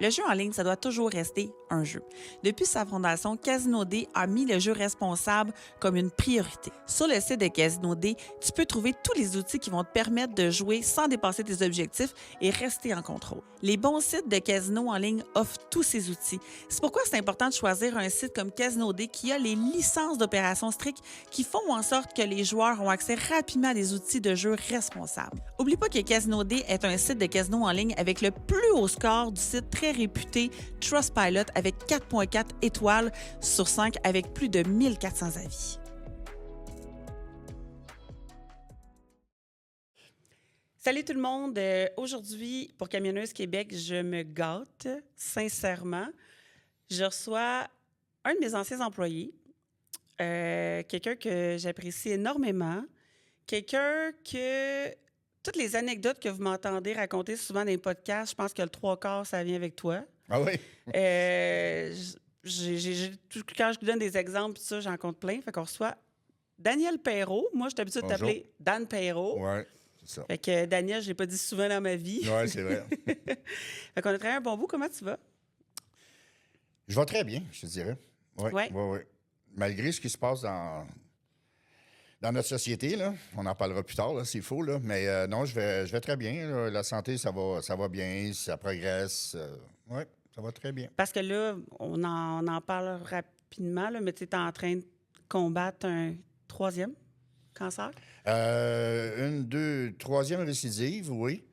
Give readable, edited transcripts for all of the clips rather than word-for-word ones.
Le jeu en ligne, ça doit toujours rester un jeu. Depuis sa fondation, Casino D a mis le jeu responsable comme une priorité. Sur le site de Casino D, tu peux trouver tous les outils qui vont te permettre de jouer sans dépasser tes objectifs et rester en contrôle. Les bons sites de casino en ligne offrent tous ces outils. C'est pourquoi c'est important de choisir un site comme Casino D qui a les licences d'opération strictes qui font en sorte que les joueurs ont accès rapidement à des outils de jeu responsables. Oublie pas que Casino D est un site de casino en ligne avec le plus haut score du site très réputé Trustpilot avec 4.4 étoiles sur 5 avec plus de 1400 avis. Salut tout le monde! Aujourd'hui, pour Camionneuse Québec, je me gâte, sincèrement. Je reçois un de mes anciens employés, quelqu'un que j'apprécie énormément, quelqu'un que... Toutes les anecdotes que vous m'entendez raconter souvent dans les podcasts, je pense que le 3/4, ça vient avec toi. Ah oui? Quand je donne des exemples, ça, j'en compte plein. Fait qu'on reçoit Daniel Perrault. Moi, je suis habituée de t'appeler Dan Perrault. Oui, c'est ça. Fait que Daniel, je ne l'ai pas dit souvent dans ma vie. Oui, c'est vrai. Fait qu'on a travaillé un bon bout. Comment tu vas? Je vais très bien, je te dirais. Oui, Ouais. oui. Malgré ce qui se passe dans notre société, là, on en parlera plus tard, là, c'est faux, là, mais non, je vais très bien. Là. La santé, ça va bien, ça progresse. Oui, ça va très bien. Parce que là, on en parle rapidement, là, mais tu es en train de combattre un 3e cancer? Troisième récidive, oui.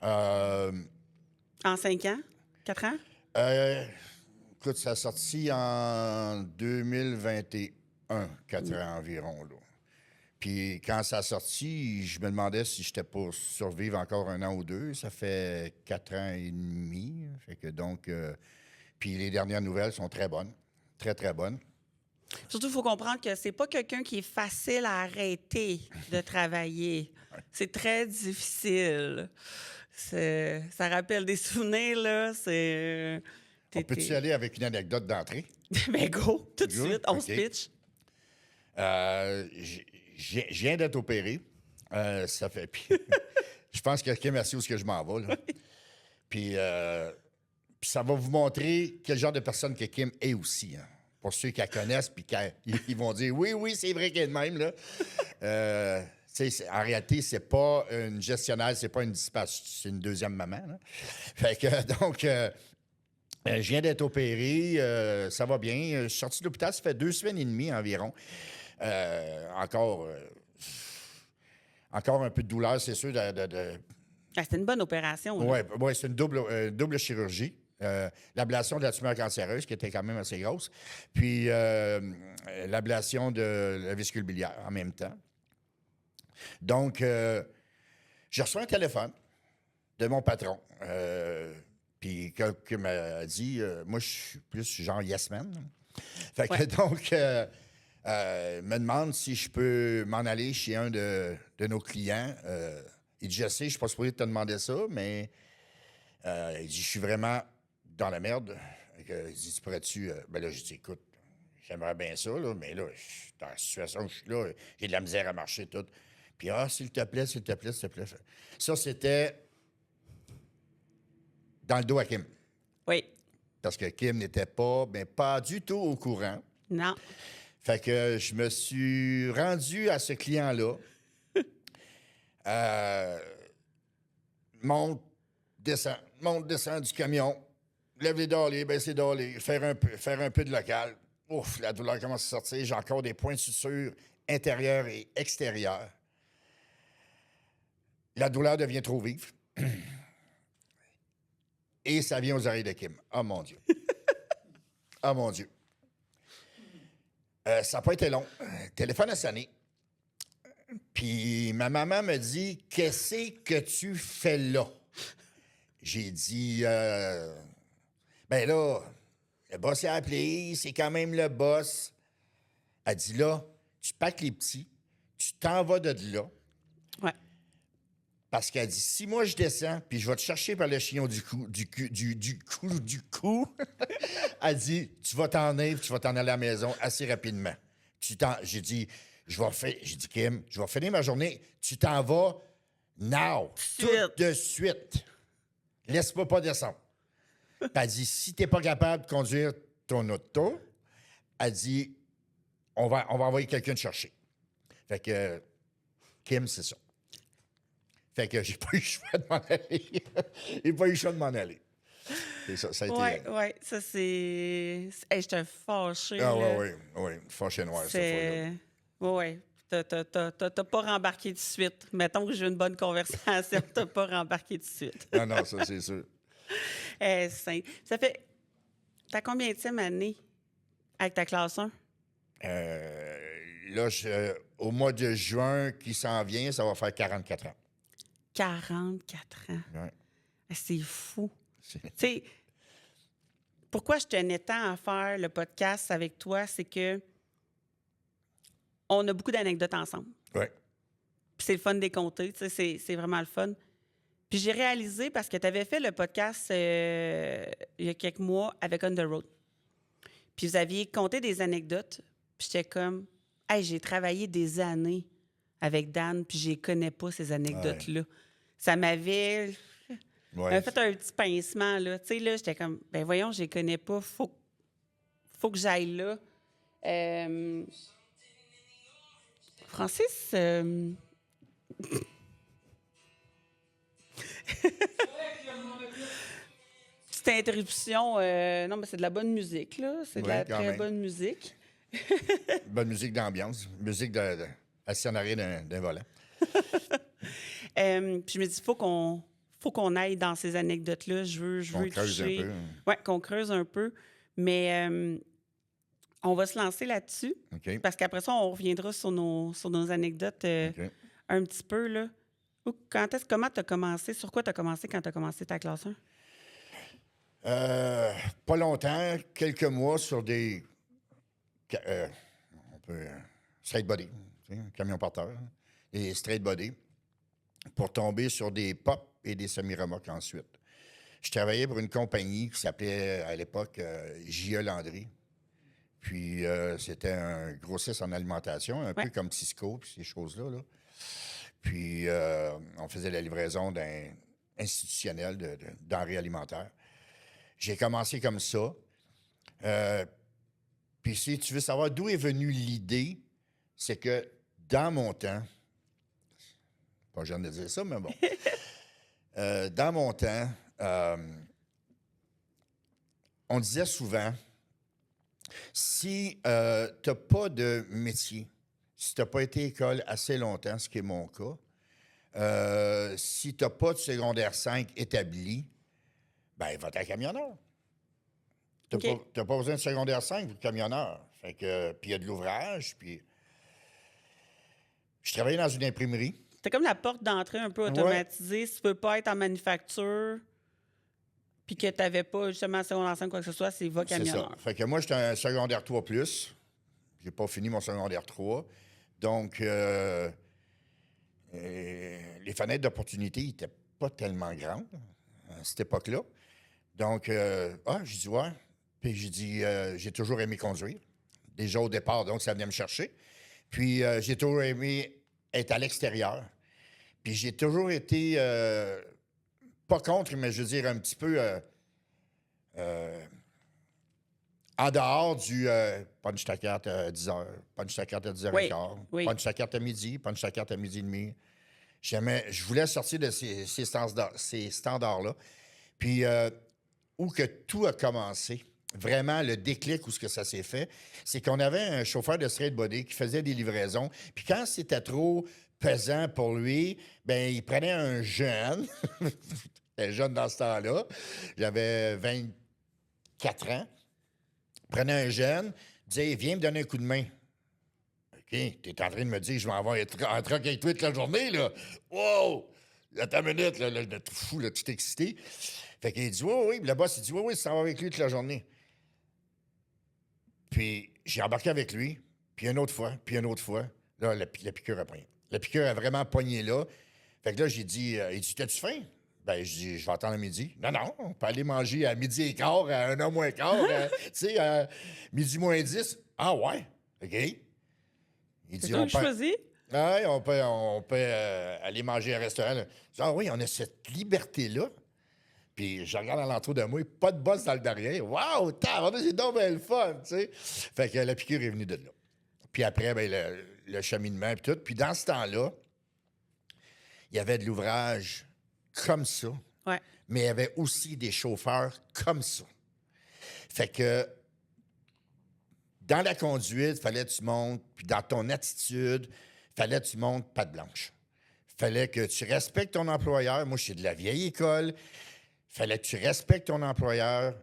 En 5 ans? 4 ans? Écoute, ça a sorti en 2021, 4 ans environ, là. Puis quand ça a sorti, je me demandais si j'étais pour survivre encore 1 an ou 2. Ça fait 4 ans et demi. Fait que donc, puis les dernières nouvelles sont très bonnes. Très, très bonnes. Surtout, il faut comprendre que c'est pas quelqu'un qui est facile à arrêter de travailler. C'est très difficile. Ça rappelle des souvenirs, là. On peut-tu aller avec une anecdote d'entrée? Ben go, tout de Good? suite, on OK. se pitch. Je viens d'être opéré. Ça fait... Puis, je pense que Kim sait où est-ce que je m'en vais, là. Puis ça va vous montrer quel genre de personne que Kim est aussi, hein. Pour ceux qui la connaissent, puis ils vont dire « Oui, c'est vrai qu'elle est de même, là. » En réalité, c'est pas une gestionnaire, c'est pas une dispatch, c'est une deuxième maman, là. Fait que, donc... je viens d'être opéré, ça va bien. Je suis sorti de l'hôpital, ça fait 2 semaines et demie environ. Encore un peu de douleur, c'est sûr. C'était une bonne opération. Oui, c'est une double chirurgie. L'ablation de la tumeur cancéreuse, qui était quand même assez grosse, puis l'ablation de la vésicule biliaire en même temps. Donc, j'ai reçu un téléphone de mon patron. Puis, quelqu'un m'a dit, moi, je suis plus genre yes man. Fait que donc, me demande si je peux m'en aller chez un de nos clients. Il dit, je sais, je ne suis pas supposé te demander ça, mais il dit, je suis vraiment dans la merde. Il dit, tu pourrais-tu... Ben là, je dis, écoute, j'aimerais bien ça, là, mais là, je suis dans la situation où je suis là, j'ai de la misère à marcher, tout. Puis, s'il te plaît. Ça, c'était... dans le dos à Kim. Oui. Parce que Kim n'était pas du tout au courant. Non. Fait que je me suis rendu à ce client-là. Monte, descend du camion, lève les dahlies, baisse les dahlies, faire un peu de local. Ouf, la douleur commence à sortir. J'ai encore des points de suture intérieurs et extérieurs. La douleur devient trop vive. Et ça vient aux oreilles de Kim. Oh mon Dieu. Oh mon Dieu. Ça n'a pas été long. Le téléphone a sonné. Puis ma maman me dit, « Qu'est-ce que tu fais là? » J'ai dit, ben là, le boss a appelé, c'est quand même le boss. Elle dit, là, tu packes les petits, tu t'en vas de là. Ouais. Parce qu'elle dit, si moi je descends, puis je vais te chercher par le chignon du cou, elle dit, tu vas t'en aller à la maison assez rapidement. J'ai dit, Kim, je vais finir ma journée, tu t'en vas now, tout de suite. Laisse-moi pas descendre. Puis elle dit, si tu n'es pas capable de conduire ton auto, elle dit, on va envoyer quelqu'un te chercher. Fait que, Kim, c'est ça. Fait que j'ai pas eu le choix de m'en aller. J'ai pas eu le choix de m'en aller. C'est ça, ça a été... Oui, ça c'est. Hey, j'étais fâchée. Ah là. oui, fâché noir, cette C'est. fois-là. Oui. T'as pas rembarqué tout de suite. Mettons que j'ai une bonne conversation, t'as pas rembarqué tout de suite. Non, ça, c'est sûr. Ça fait. T'as combien de année avec ta classe 1? Là, au mois de juin qui s'en vient, ça va faire 44 ans. 44 ans. Ouais. C'est fou. C'est- Tu sais, pourquoi je tenais tant à faire le podcast avec toi, c'est que on a beaucoup d'anecdotes ensemble. Ouais. Puis c'est le fun de les compter, tu sais, c'est vraiment le fun. Puis j'ai réalisé, parce que tu avais fait le podcast il y a quelques mois avec On The Road. Puis vous aviez compté des anecdotes. Puis j'étais comme, hey, j'ai travaillé des années avec Dan, puis je les connais pas, ces anecdotes-là. Ça m'avait fait un petit pincement, là. Tu sais, là, j'étais comme, ben voyons, je les connais pas, faut que j'aille là. Francis, petite interruption. Non, mais c'est de la bonne musique, là. C'est de Oui, la quand très même. bonne musique. Bonne musique d'ambiance. Musique assis en arrière d'un volant. Puis je me dis, faut qu'on aille dans ces anecdotes-là. Je veux On y creuse un toucher. peu. Oui, qu'on creuse un peu. Mais on va se lancer là-dessus. OK. Parce qu'après ça, on reviendra sur nos anecdotes OK. un petit peu, là. Comment tu as commencé? Sur quoi tu as commencé quand tu as commencé ta classe 1? Pas longtemps, quelques mois sur des... straight body, tu sais, un camion porteur, et straight body, pour tomber sur des pop et des semi-remorques ensuite. Je travaillais pour une compagnie qui s'appelait à l'époque J.E. Landry. Puis c'était un grossiste en alimentation, un peu comme Cisco, puis ces choses-là. Là. Puis on faisait la livraison institutionnelle de denrées alimentaires. J'ai commencé comme ça. Puis si tu veux savoir d'où est venue l'idée, c'est que dans mon temps, pas jeune de dire ça, mais bon, dans mon temps, on disait souvent, si tu n'as pas de métier, si tu n'as pas été à l'école assez longtemps, ce qui est mon cas, si tu n'as pas de secondaire 5 établi, ben va être camionneur. Tu n'as pas besoin de secondaire 5 pour être camionneur. Fait que, puis il y a de l'ouvrage, puis... Je travaillais dans une imprimerie. C'était comme la porte d'entrée un peu automatisée. Si tu peux pas être en manufacture puis que tu n'avais pas justement secondaire 5 quoi que ce soit, c'est va camionneur. C'est ça. Fait que moi, j'étais un secondaire 3+. J'ai pas fini mon secondaire 3. Donc, les fenêtres d'opportunité n'étaient pas tellement grandes à cette époque-là. Donc, j'ai dit, ouais. Puis j'ai dit, j'ai toujours aimé conduire. Déjà au départ, donc ça venait me chercher. Puis j'ai toujours aimé être à l'extérieur. Puis j'ai toujours été, pas contre, mais je veux dire un petit peu en dehors du punch ta carte à 10h, punch ta carte à 10h15, punch ta carte à midi, punch ta carte à midi et demi. Je voulais sortir de ces standards-là. Puis où que tout a commencé, vraiment le déclic où ce que ça s'est fait, c'est qu'on avait un chauffeur de straight body qui faisait des livraisons. Puis quand c'était trop pesant pour lui, ben il prenait un jeune. J'étais jeune dans ce temps-là. J'avais 24 ans. Il prenait un jeune, disait, viens me donner un coup de main. OK, t'es en train de me dire que je vais avoir un truc avec toi toute la journée, là. Wow! Attends une minute, là, tout fou, là, tout excité. Fait qu'il dit, oui. Puis le boss, il dit, oui, ça va avec lui toute la journée. Puis j'ai embarqué avec lui, puis une autre fois. Là, la piqûre a pogné. La piqûre a vraiment pogné là. Fait que là, j'ai dit, il dit, t'as-tu faim? Ben, je dis, je vais attendre à midi. Non, on peut aller manger à midi et quart, à 1h moins quart, tu sais, à midi moins 10. Ah ouais, OK. Il dit, on choisit? Oui, on peut aller manger à un restaurant. Là. Je dis, ah oui, on a cette liberté-là. Puis je regarde alentour de moi, pas de bosse dans le derrière. Waouh, c'est donc bien le fun, tu sais. Fait que la piqûre est venue de là. Puis après, ben, le cheminement et tout. Puis dans ce temps-là, il y avait de l'ouvrage comme ça, Ouais. mais il y avait aussi des chauffeurs comme ça. Fait que dans la conduite, fallait que tu montes, puis dans ton attitude, fallait que tu montes patte blanche. Fallait que tu respectes ton employeur. Moi, je suis de la vieille école. Fallait que tu respectes ton employeur.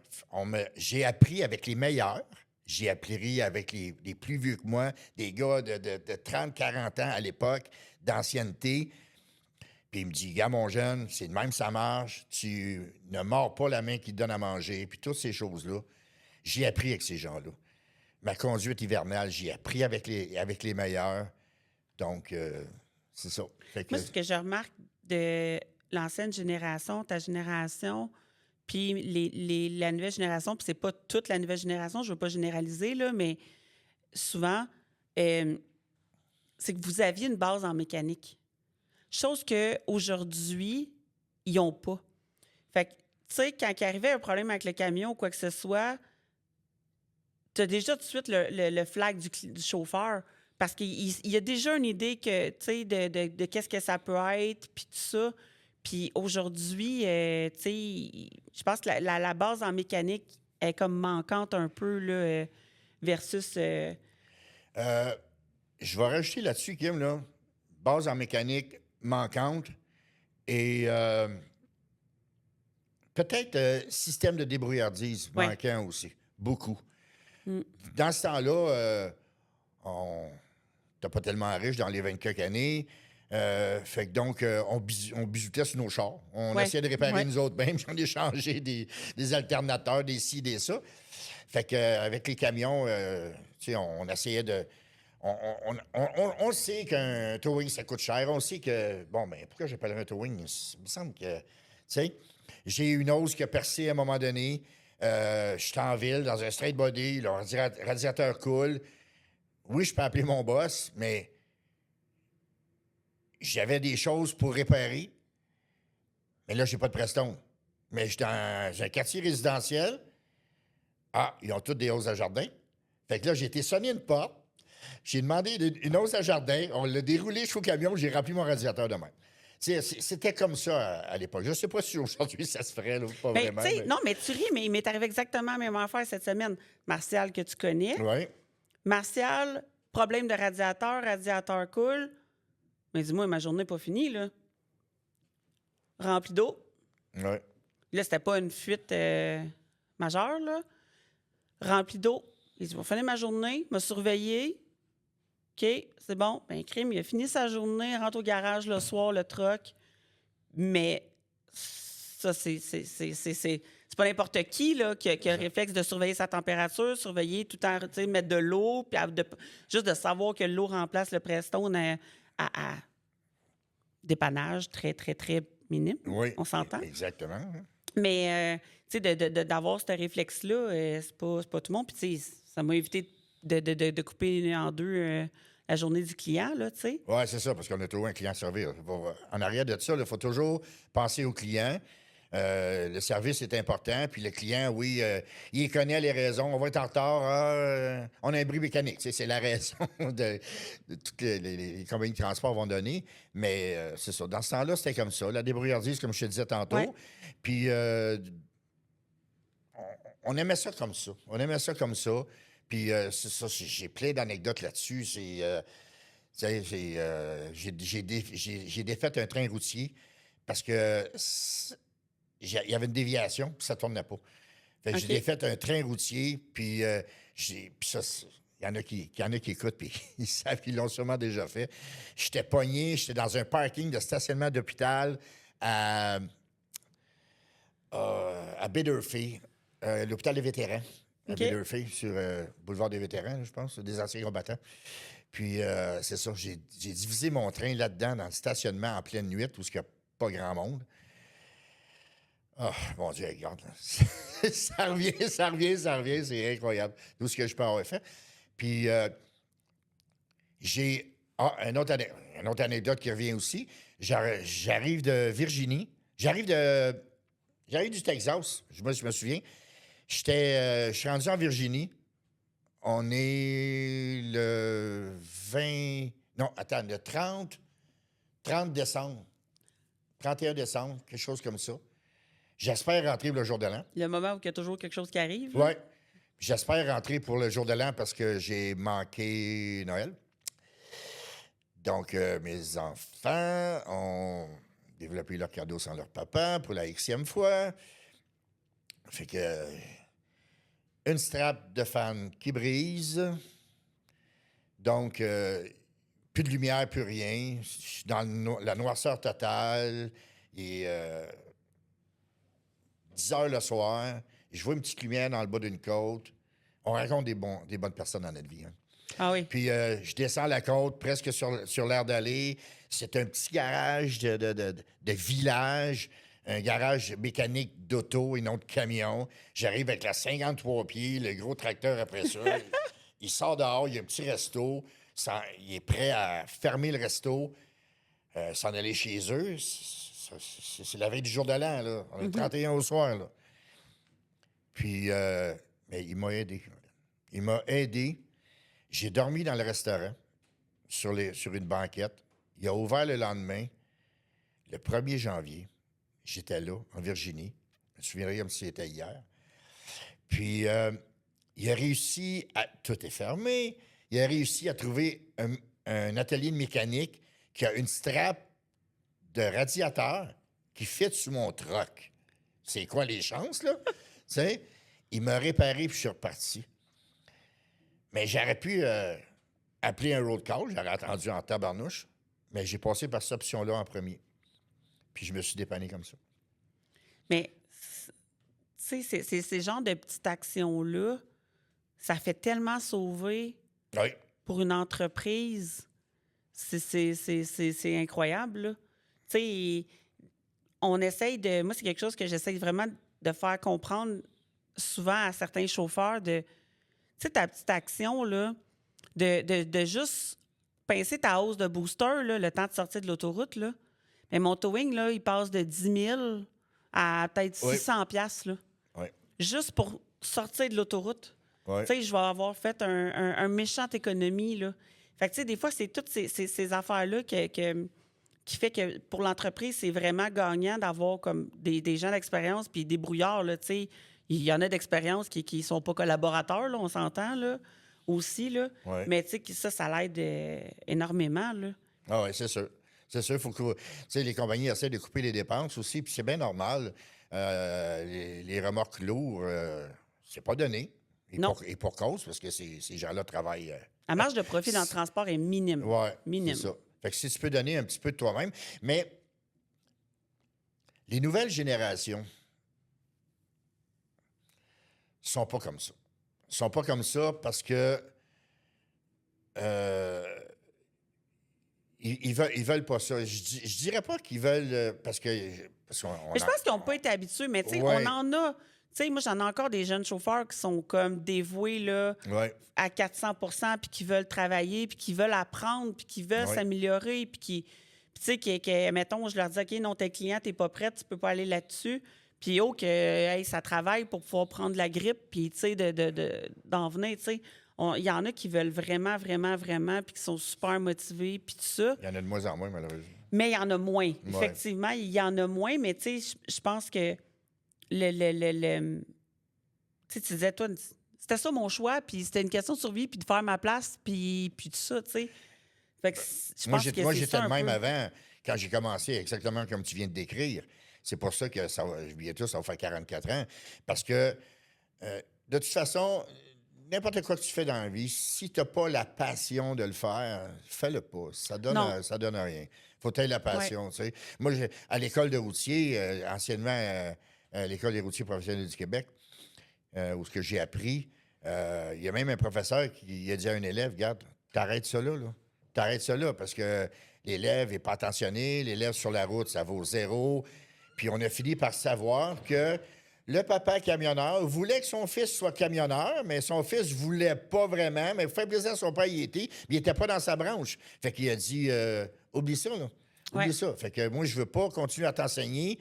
J'ai appris avec les meilleurs. J'ai appris avec les plus vieux que moi, des gars de 30, 40 ans à l'époque, d'ancienneté. Puis il me dit, gars, mon jeune, c'est de même ça marche. Tu ne mords pas la main qui te donne à manger. Puis toutes ces choses-là, j'ai appris avec ces gens-là. Ma conduite hivernale, j'ai appris avec les meilleurs. Donc, c'est ça. Fait que, Moi, ce que je remarque de l'ancienne génération, ta génération, puis la nouvelle génération, puis c'est pas toute la nouvelle génération, je veux pas généraliser, là, mais souvent, c'est que vous aviez une base en mécanique. Chose qu'aujourd'hui, ils n'ont pas. Fait que, tu sais, quand il arrivait un problème avec le camion ou quoi que ce soit, tu as déjà tout de suite le flag du chauffeur. Parce qu'il y a déjà une idée que, tu sais, de qu'est-ce que ça peut être, puis tout ça. Puis aujourd'hui, tu sais, je pense que la base en mécanique est comme manquante un peu, là, versus... je vais rajouter là-dessus, Kim, là, base en mécanique manquante et peut-être système de débrouillardise Ouais. manquant aussi. Beaucoup. Mm. Dans ce temps-là, t'es pas tellement riche dans les 20 quelques années. Fait que donc, on bisoutait sur nos chars. On Ouais. essayait de réparer Ouais. nous autres mêmes. J'en ai changé des alternateurs, des ci, des ça. Fait que avec les camions, tu sais, on essayait de... On sait qu'un towing, ça coûte cher. On sait que... Bon, ben pourquoi j'appellerais un towing? Il me semble que... Tu sais, j'ai une hausse qui a percé à un moment donné. J'étais en ville, dans un straight body. Le radiateur coule. Oui, je peux appeler mon boss, mais j'avais des choses pour réparer. Mais là, j'ai pas de Preston. Mais je suis dans un quartier résidentiel. Ah, ils ont toutes des hausses à jardin. Fait que là, j'ai été sonner une porte. J'ai demandé une hausse à jardin. On l'a déroulé jusqu'au camion. J'ai rempli mon radiateur de même. C'était comme ça à l'époque. Je ne sais pas si aujourd'hui ça se ferait, là, pas Ben, vraiment. tu sais, non, mais tu ris, mais il m'est arrivé exactement la même affaire cette semaine. Martial, que tu connais. Oui. Martial, problème de radiateur coule. Mais dis-moi, ma journée n'est pas finie, là. Rempli d'eau. Oui. Là, c'était pas une fuite majeure, là. Rempli d'eau. Il dit, va finir ma journée, m'a surveillé. OK, c'est bon. Ben, crime, il a fini sa journée, rentre au garage le soir, le truck. Mais ça, c'est pas n'importe qui, là, qui a le réflexe de surveiller sa température, surveiller tout en, tu sais, mettre de l'eau, puis juste de savoir que l'eau remplace le Prestone à dépannage très, très, très minime. Oui. On s'entend? Exactement. Mais, tu sais, d'avoir ce réflexe-là, c'est pas tout le monde. Puis, tu sais, ça m'a évité de couper en deux la journée du client, là, tu sais. Oui, c'est ça, parce qu'on a toujours un client à servir. En arrière de ça, il faut toujours penser au client. Le service est important, puis le client, oui, il connaît les raisons. On va être en retard, on a un bris mécanique. Tu sais, c'est la raison de toutes les compagnies de transport vont donner. Mais c'est ça. Dans ce temps-là, c'était comme ça. La débrouillardise, comme je te disais tantôt. Ouais. Puis on aimait ça comme ça. On aimait ça comme ça. Puis c'est ça, j'ai plein d'anecdotes là-dessus. J'ai défait un train routier parce que il y avait une déviation, puis ça ne tournait pas. Fait que OK. j'ai défait un train routier, puis ça, il y en a qui écoutent, puis ils savent qu'ils l'ont sûrement déjà fait. J'étais pogné, j'étais dans un parking de stationnement d'hôpital à Baie-d'Urfé, l'hôpital des vétérans. À OK. Baie-d'Urfé, sur boulevard des vétérans, je pense, des anciens combattants. Puis, c'est ça, j'ai divisé mon train là-dedans, dans le stationnement en pleine nuit, où il n'y a pas grand monde. Ah, mon Dieu, regarde, là. Ça revient, c'est incroyable. Tout ce que je peux avoir fait. Puis, j'ai... Ah, une autre anecdote qui revient aussi. J'arrive de Virginie. J'arrive de J'arrive du Texas. Je me souviens. Je suis rendu en Virginie. On est le 20... Non, attends, le 30 décembre. 31 décembre, quelque chose comme ça. J'espère rentrer pour le jour de l'an. Le moment où il y a toujours quelque chose qui arrive. Là. Oui. J'espère rentrer pour le jour de l'an parce que j'ai manqué Noël. Donc, mes enfants ont développé leur cadeau sans leur papa pour la Xème fois. Fait que une strap de fan qui brise. Donc, plus de lumière, plus rien. Je suis dans la noirceur totale. Et 10 heures le soir, je vois une petite lumière dans le bas d'une côte. On rencontre des bonnes personnes dans notre vie. Hein. Ah oui. Puis je descends la côte, presque sur l'aire d'aller. C'est un petit garage de village, un garage mécanique d'auto et non de camion. J'arrive avec la 53 pieds, le gros tracteur après ça. Il sort dehors, il y a un petit resto. Il est prêt à fermer le resto, s'en aller chez eux. C'est la veille du jour de l'an, là. On est le 31 au soir, là. Puis, mais il m'a aidé. Il m'a aidé. J'ai dormi dans le restaurant, sur une banquette. Il a ouvert le lendemain, le 1er janvier. J'étais là, en Virginie. Je me souviendrai comme si c'était hier. Puis, il a réussi à... Tout est fermé. Il a réussi à trouver un atelier de mécanique qui a une strap de radiateur qui fit sur mon truck. C'est quoi les chances, là? Tu sais, il m'a réparé puis je suis reparti. Mais j'aurais pu appeler un road call, j'aurais attendu en tabarnouche, mais j'ai passé par cette option-là en premier. Puis je me suis dépanné comme ça. Mais, tu sais, ces genres de petites actions-là, ça fait tellement sauver Oui. pour une entreprise. C'est incroyable, là. Tu sais, on essaye de... Moi, c'est quelque chose que j'essaye vraiment de faire comprendre souvent à certains chauffeurs de... Tu sais, ta petite action, là, de juste pincer ta hausse de booster, là, le temps de sortir de l'autoroute, là. Mais mon towing, là, il passe de 10 000 à peut-être 600 $, là. Oui. Juste pour sortir de l'autoroute. Oui. Tu sais, je vais avoir fait un méchante économie, là. Fait que, tu sais, des fois, c'est toutes ces affaires-là qui fait que pour l'entreprise, c'est vraiment gagnant d'avoir comme des gens d'expérience puis des brouillards, là, tu sais. Il y en a d'expérience qui sont pas collaborateurs, là, on s'entend, là, aussi, là. Ouais. Mais, tu sais, ça l'aide énormément, là. Ah oui, c'est sûr. C'est sûr, il faut que... Tu sais, les compagnies essaient de couper les dépenses aussi, puis c'est bien normal. Les remorques lourds, c'est pas donné. Et pour cause, parce que ces gens-là travaillent... La marge de profit dans le transport est minime. Oui, minime. c'est ça. Fait que si tu peux donner un petit peu de toi-même. Mais les nouvelles générations sont pas comme ça. Ils sont pas comme ça parce que ils veulent pas ça. Je dirais pas qu'ils veulent parce qu'on Mais je pense qu'ils n'ont pas été habitués, mais tu sais, Ouais. on en a. Tu sais, moi, j'en ai encore des jeunes chauffeurs qui sont comme dévoués là, Ouais. à 400 % puis qui veulent travailler, puis qui veulent apprendre, puis qui veulent Ouais. s'améliorer, puis tu sais, mettons, je leur dis, OK, non, tes clients, t'es pas prête, tu peux pas aller là-dessus. Puis, hey, ça travaille pour pouvoir prendre la grippe, puis, tu sais, d'en venir, tu sais. Il y en a qui veulent vraiment, vraiment, vraiment, puis qui sont super motivés, puis tout ça. Il y en a de moins en moins, malheureusement. Mais il y en a moins. Ouais. Effectivement, il y en a moins, mais tu sais, je pense que tu sais, tu disais, toi, c'était ça mon choix, puis c'était une question de survie, puis de faire ma place, puis tout ça, tu sais. Fait que je pense que Moi, c'est j'étais ça le un même peu. avant, quand j'ai commencé, exactement comme tu viens de décrire. C'est pour ça que bientôt, ça va faire 44 ans. Parce que, de toute façon, n'importe quoi que tu fais dans la vie, si tu n'as pas la passion de le faire, fais-le pas. Ça donne rien. Faut que tu aies la passion, tu sais. Moi, à l'école de routier, anciennement, l'école des routiers professionnels du Québec, où ce que j'ai appris, il y a même un professeur qui a dit à un élève, regarde, t'arrêtes ça là. T'arrêtes ça là, parce que l'élève n'est pas attentionné, l'élève sur la route, ça vaut 0. Puis on a fini par savoir que le papa camionneur voulait que son fils soit camionneur, mais son fils voulait pas vraiment, mais fait plaisir à son père, il était, mais il était pas dans sa branche. Fait qu'il a dit, oublie ça, là. Oublie ça. Fait que moi, je veux pas continuer à t'enseigner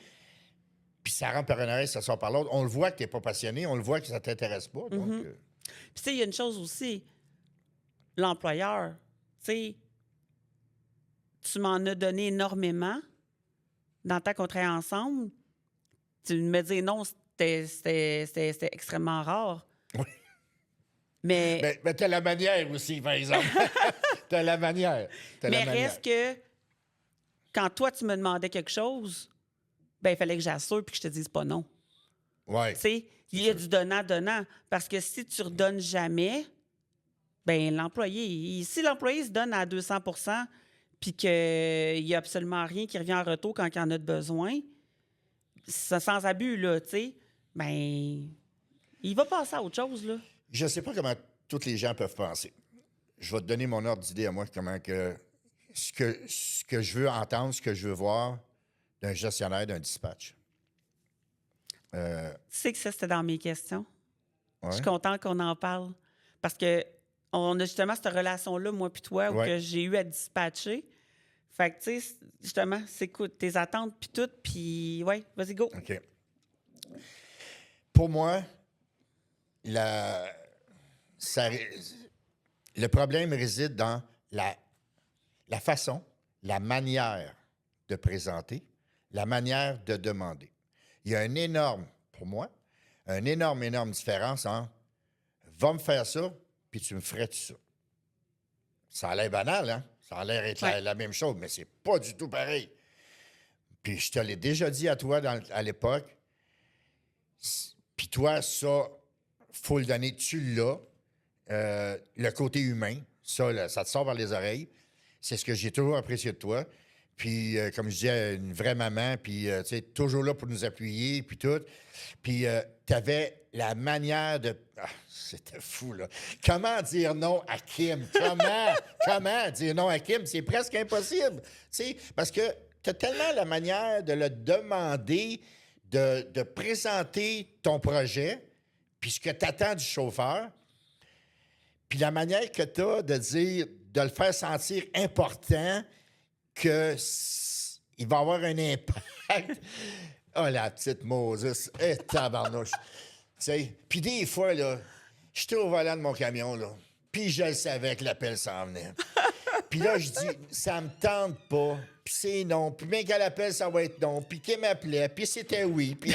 Puis ça rentre par une oreille, ça sort par l'autre. On le voit que tu n'es pas passionné, on le voit que ça ne t'intéresse pas. Donc, Puis, tu sais, il y a une chose aussi. L'employeur, tu sais, tu m'en as donné énormément dans le temps qu'on travaillait ensemble. Tu me dis non, c'était extrêmement rare. Oui. Mais tu as la manière aussi, par exemple. Tu as la manière. mais reste que quand toi, tu me demandais quelque chose, ben il fallait que j'assure puis que je te dise pas non. Oui. Tu sais, il y a du donnant-donnant. Parce que si tu redonnes jamais, ben l'employé, si l'employé se donne à 200 puis qu'il n'y a absolument rien qui revient en retour quand il en a besoin, sans abus, là, tu sais, ben il va passer à autre chose, là. Je ne sais pas comment tous les gens peuvent penser. Je vais te donner mon ordre d'idée à moi, comment que ce que je veux entendre, ce que je veux voir d'un gestionnaire d'un dispatch. Tu sais que ça, c'était dans mes questions. Ouais. Je suis contente qu'on en parle. Parce que on a justement cette relation-là, moi puis toi, où que j'ai eu à dispatcher. Fait que, tu sais, justement, c'est quoi tes attentes puis tout, puis ouais, vas-y, go. OK. Pour moi, le problème réside dans la façon, la manière de présenter, la manière de demander. Il y a pour moi, une énorme différence entre « va me faire ça, puis tu me ferais tout ça ». Ça a l'air banal, hein? Ça a l'air être la même chose, mais c'est pas du tout pareil. Puis je te l'ai déjà dit à toi à l'époque, puis toi, ça, faut le donner, tu l'as. Le côté humain, ça, là, ça te sort par les oreilles. C'est ce que j'ai toujours apprécié de toi. Puis, comme je disais, une vraie maman, puis, tu sais, toujours là pour nous appuyer, puis tout. Puis, tu avais la manière de... Ah, c'était fou, là. Comment dire non à Kim? Comment dire non à Kim? C'est presque impossible, tu sais, parce que tu as tellement la manière de le demander, de présenter ton projet, puis ce que tu attends du chauffeur, puis la manière que tu as de dire, de le faire sentir important, qu'il va avoir un impact. Oh, la petite Moses. Tabarnouche. Tu sais, puis des fois, là, j'étais au volant de mon camion, là, puis je le savais que l'appel s'en venait. Puis là, je dis, ça me tente pas, puis c'est non, puis bien qu'à l'appel, ça va être non, puis qu'il m'appelait, puis c'était oui, puis...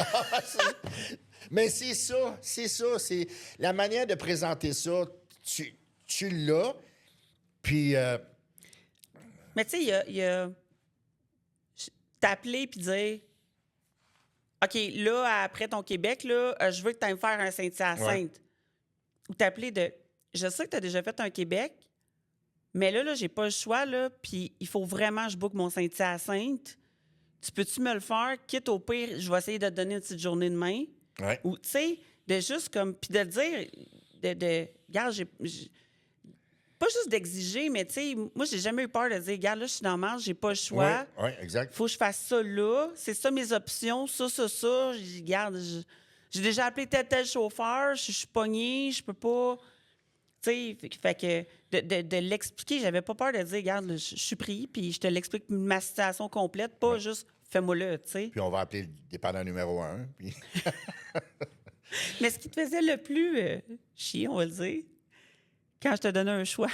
Mais c'est ça, c'est la manière de présenter ça, tu l'as, puis... Mais tu sais, il y a t'appeler puis dire OK, là, après ton Québec, là, je veux que tu ailles me faire un Saint-Hyacinthe. Ouais. Ou t'appeler de je sais que tu as déjà fait un Québec, mais là, j'ai pas le choix, là, puis il faut vraiment que je book mon Saint-Hyacinthe. Tu peux-tu me le faire? Quitte au pire, je vais essayer de te donner une petite journée demain. Ouais. Ou, tu sais, de juste comme. Puis de le dire, regarde, pas juste d'exiger, mais tu sais, moi, j'ai jamais eu peur de dire, regarde, là, je suis dans la marge, j'ai pas le choix. Oui, exact. Faut que je fasse ça là. C'est ça mes options, ça. Regarde, j'ai déjà appelé tel chauffeur, je suis pognée, je peux pas. Tu sais, fait que de l'expliquer, j'avais pas peur de dire, regarde, là, je suis pris, puis je te l'explique ma situation complète, pas juste fais-moi là, tu sais. Puis on va appeler le dépendant numéro 1. Puis... Mais ce qui te faisait le plus chier, on va le dire, quand je te donnais un choix.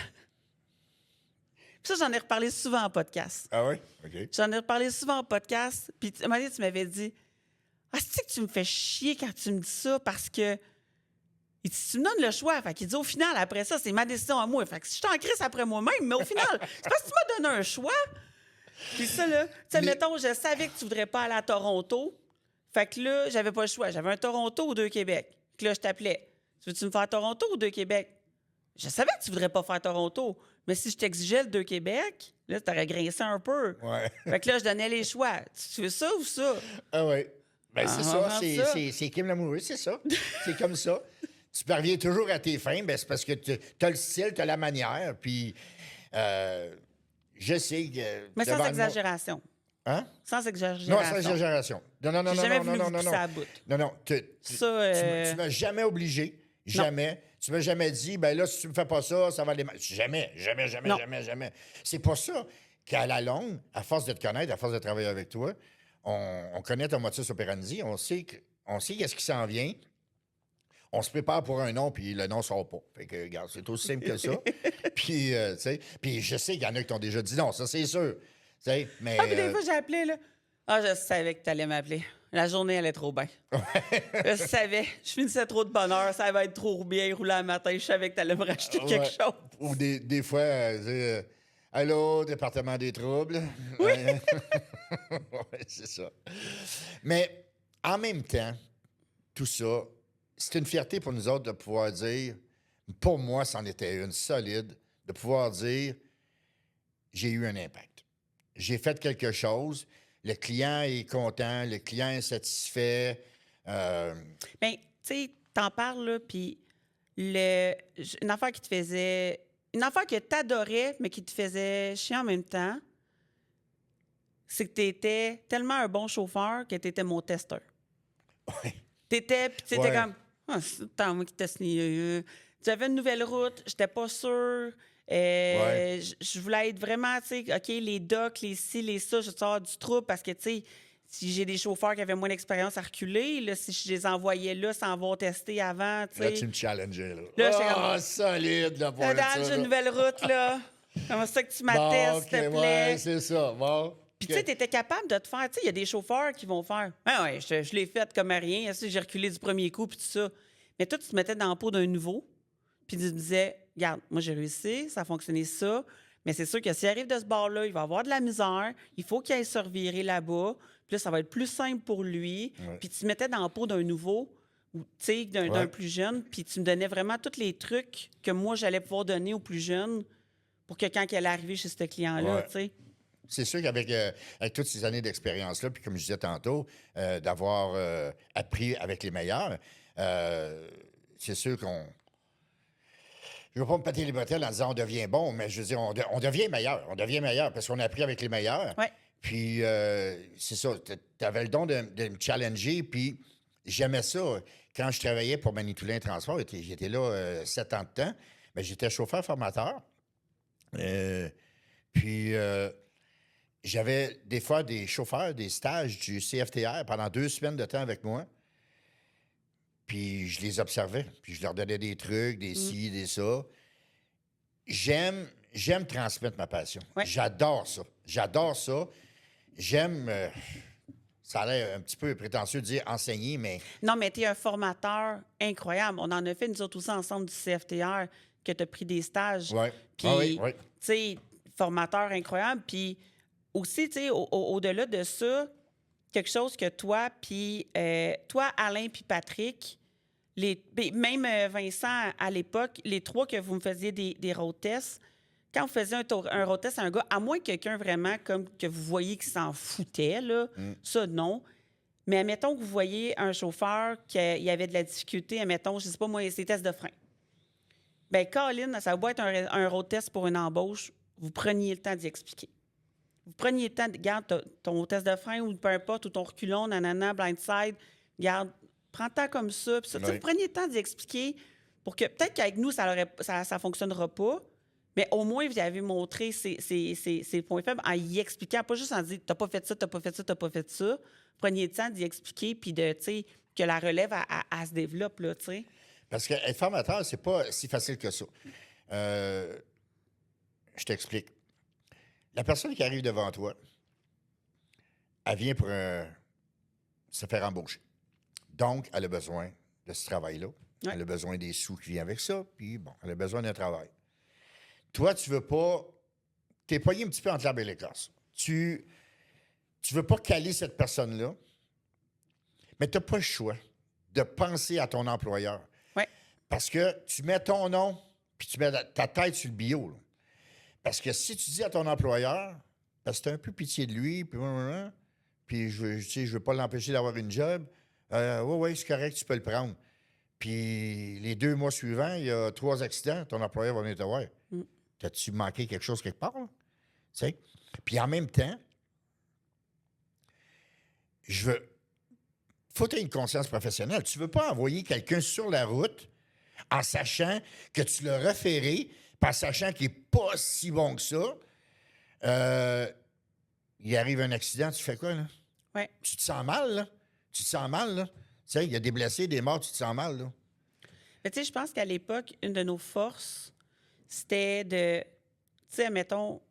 Puis ça, j'en ai reparlé souvent en podcast. Ah oui? OK. J'en ai reparlé souvent en podcast. Puis à un moment donné, tu m'avais dit ah, c'est que tu me fais chier quand tu me dis ça parce que il dit, tu me donnes le choix. Fait qu'il dit au final, après ça, c'est ma décision à moi. Fait que si je t'en crisse après moi-même, mais au final, c'est parce que tu m'as donné un choix. Puis ça, là, tu sais, mettons, je savais que tu voudrais pas aller à Toronto. Fait que là, j'avais pas le choix. J'avais un Toronto ou 2 Québec. Puis là, je t'appelais. Veux-tu me faire Toronto ou 2 Québec? Je savais que tu voudrais pas faire Toronto. Mais si je t'exigeais le 2 Québec, là, t'aurais grincé un peu. Ouais. Fait que là, je donnais les choix. Tu veux ça ou ça? Ah oui. Ben c'est ça. ça. C'est Kim Lamoureux, c'est ça. C'est comme ça. Tu parviens toujours à tes fins, ben c'est parce que tu as le style, tu as la manière, puis je sais que... Mais sans exagération. Hein? Sans exagération. Non, sans exagération. Non. J'ai jamais voulu vous pousser à bout. Non. Tu m'as jamais obligé. Jamais. Non. Tu m'as jamais dit, ben là, si tu me fais pas ça, ça va aller mal. Jamais. C'est pas ça qu'à la longue, à force de te connaître, à force de travailler avec toi, on connaît ton modus operandi, on sait qu'est-ce qui s'en vient. On se prépare pour un nom, puis le nom ne sort pas. Fait que, regarde, c'est aussi simple que ça. Puis, tu sais, puis je sais qu'il y en a qui t'ont déjà dit non, ça, c'est sûr. Tu sais, mais... Ah, puis des fois, j'ai appelé, là. Ah, je savais que tu allais m'appeler. La journée allait trop bien. Je savais. Je finissais trop de bonheur. Ça va être trop bien roulé le matin. Je savais que tu allais me racheter quelque chose. Ou des fois, allô, département des troubles. Oui. Ouais, c'est ça. Mais en même temps, tout ça, c'est une fierté pour nous autres de pouvoir dire, pour moi, c'en était une solide, de pouvoir dire, j'ai eu un impact. J'ai fait quelque chose, le client est content, le client est satisfait. Bien, tu sais, t'en parles, là, puis une affaire qui te faisait... Une affaire que t'adorais, mais qui te faisait chier en même temps, c'est que t'étais tellement un bon chauffeur que t'étais mon testeur. Ouais. T'étais, puis t'étais Ouais. comme... Ah, c'est tant moi qui teste. Tu avais une nouvelle route, j'étais pas sûre. Ouais. Je voulais être vraiment, tu sais, OK, les docks, les ci, les ça, je sors du trouble parce que, tu sais, si j'ai des chauffeurs qui avaient moins d'expérience à reculer, là, si je les envoyais là sans avoir testé avant, tu Là, sais. tu me challengeais, là. Là, j'étais comme- Ah, solide, là, pour Là, ça, j'ai là. une nouvelle route, là. Comment ça que tu Bon, m'attestes, OK, s'il te plaît? ouais, c'est ça. Bon. Puis, tu sais, tu étais capable de te faire. Tu sais, il y a des chauffeurs qui vont faire. Ah ouais, je l'ai fait comme à rien. J'ai reculé du premier coup, puis tout ça. Mais toi, tu te mettais dans la peau d'un nouveau, puis tu te disais, regarde, moi, j'ai réussi, ça a fonctionné ça. Mais c'est sûr que s'il arrive de ce bord-là, il va avoir de la misère. Il faut qu'il aille se revirer là-bas. Puis là, ça va être plus simple pour lui. Ouais. Puis tu te mettais dans la peau d'un nouveau, ou, tu sais, d'un Ouais. plus jeune. Puis tu me donnais vraiment tous les trucs que moi, j'allais pouvoir donner aux plus jeunes pour que quand il allait arriver chez ce client-là, Ouais. tu sais. C'est sûr qu'avec avec toutes ces années d'expérience-là, puis comme je disais tantôt, d'avoir appris avec les meilleurs, c'est sûr qu'on... Je ne veux pas me péter les bretelles en disant on devient bon, mais je veux dire, on devient meilleur. On devient meilleur parce qu'on a appris avec les meilleurs. Ouais. Puis, c'est ça, tu avais le don de me challenger, puis j'aimais ça. Quand je travaillais pour Manitoulin Transport, j'étais là 7 ans de temps, mais j'étais chauffeur-formateur. Puis, j'avais des fois des chauffeurs, des stages du CFTR pendant 2 semaines de temps avec moi. Puis je les observais, puis je leur donnais des trucs, des ci, des ça. J'aime transmettre ma passion. Ouais. J'adore ça. J'adore ça. J'aime... ça a l'air un petit peu prétentieux de dire enseigner, mais... Non, mais tu es un formateur incroyable. On en a fait, nous autres aussi, ensemble du CFTR, que tu as pris des stages. Ouais. Puis, Ah oui, oui. tu sais, formateur incroyable. Puis aussi, tu sais, au-delà de ça, quelque chose que toi, puis toi, Alain, puis Patrick, même Vincent, à l'époque, les trois que vous me faisiez des road tests, quand vous faisiez un road test à un gars, à moins que quelqu'un vraiment comme que vous voyez qui s'en foutait, là, ça, non. Mais admettons que vous voyez un chauffeur qui avait de la difficulté, admettons, je sais pas moi, ses tests de frein. Bien, Colin, ça va être un road test pour une embauche, vous preniez le temps d'y expliquer. Vous preniez le temps, regarde, ton test de frein ou peu importe, ou ton reculon, nanana, blindside, regarde, prends le temps comme ça. Puis ça, Oui. vous preniez le temps d'y expliquer pour que, peut-être qu'avec nous, ça fonctionnera pas, mais au moins, vous avez montré ses points faibles en y expliquant, pas juste en disant, t'as pas fait ça, t'as pas fait ça, t'as pas fait ça. Prenez le temps d'y expliquer, puis de, tu sais, que la relève, elle se développe, là, tu sais. Parce qu'être formateur, c'est pas si facile que ça. Je t'explique. La personne qui arrive devant toi, elle vient pour se faire embaucher. Donc, elle a besoin de ce travail-là. Ouais. Elle a besoin des sous qui viennent avec ça. Puis, bon, elle a besoin d'un travail. Toi, tu veux pas... T'es pogné un petit peu entre l'arbre et l'écorce. Tu veux pas caler cette personne-là, mais tu n'as pas le choix de penser à ton employeur. Ouais. Parce que tu mets ton nom, puis tu mets ta tête sur le bio. Là. Parce que si tu dis à ton employeur, parce que tu as un peu pitié de lui, puis je veux pas l'empêcher d'avoir une job, oui, c'est correct, tu peux le prendre. Puis les 2 mois suivants, il y a 3 accidents, ton employeur va venir te voir. T'as-tu manqué quelque chose quelque part? Là? Tu sais? Puis en même temps, faut que tu aies une conscience professionnelle. Tu ne veux pas envoyer quelqu'un sur la route en sachant que tu l'as référé, puis en sachant qu'il n'est pas si bon que ça. Il arrive un accident, tu fais quoi, là? Ouais. Tu te sens mal, là. Tu te sens mal, là. Tu sais, il y a des blessés, des morts, tu te sens mal, là. Mais tu sais, je pense qu'à l'époque, une de nos forces, c'était de, tu sais, mettons,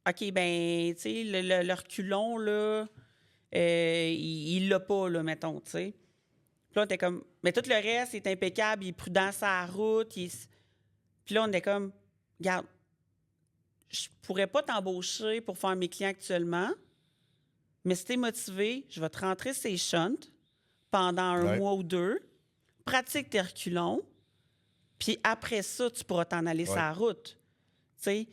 OK, ben, tu sais, le reculon, là, il l'a pas, là, mettons, tu sais. Puis là, on était comme, mais tout le reste, il est impeccable, il est prudent sur la route. Puis là, on était comme, regarde, je pourrais pas t'embaucher pour faire mes clients actuellement, mais si t'es motivé, je vais te rentrer ces shunts pendant un Ouais. mois ou deux, pratique tes reculons, puis après ça, tu pourras t'en aller sur Ouais. la route. Tu sais,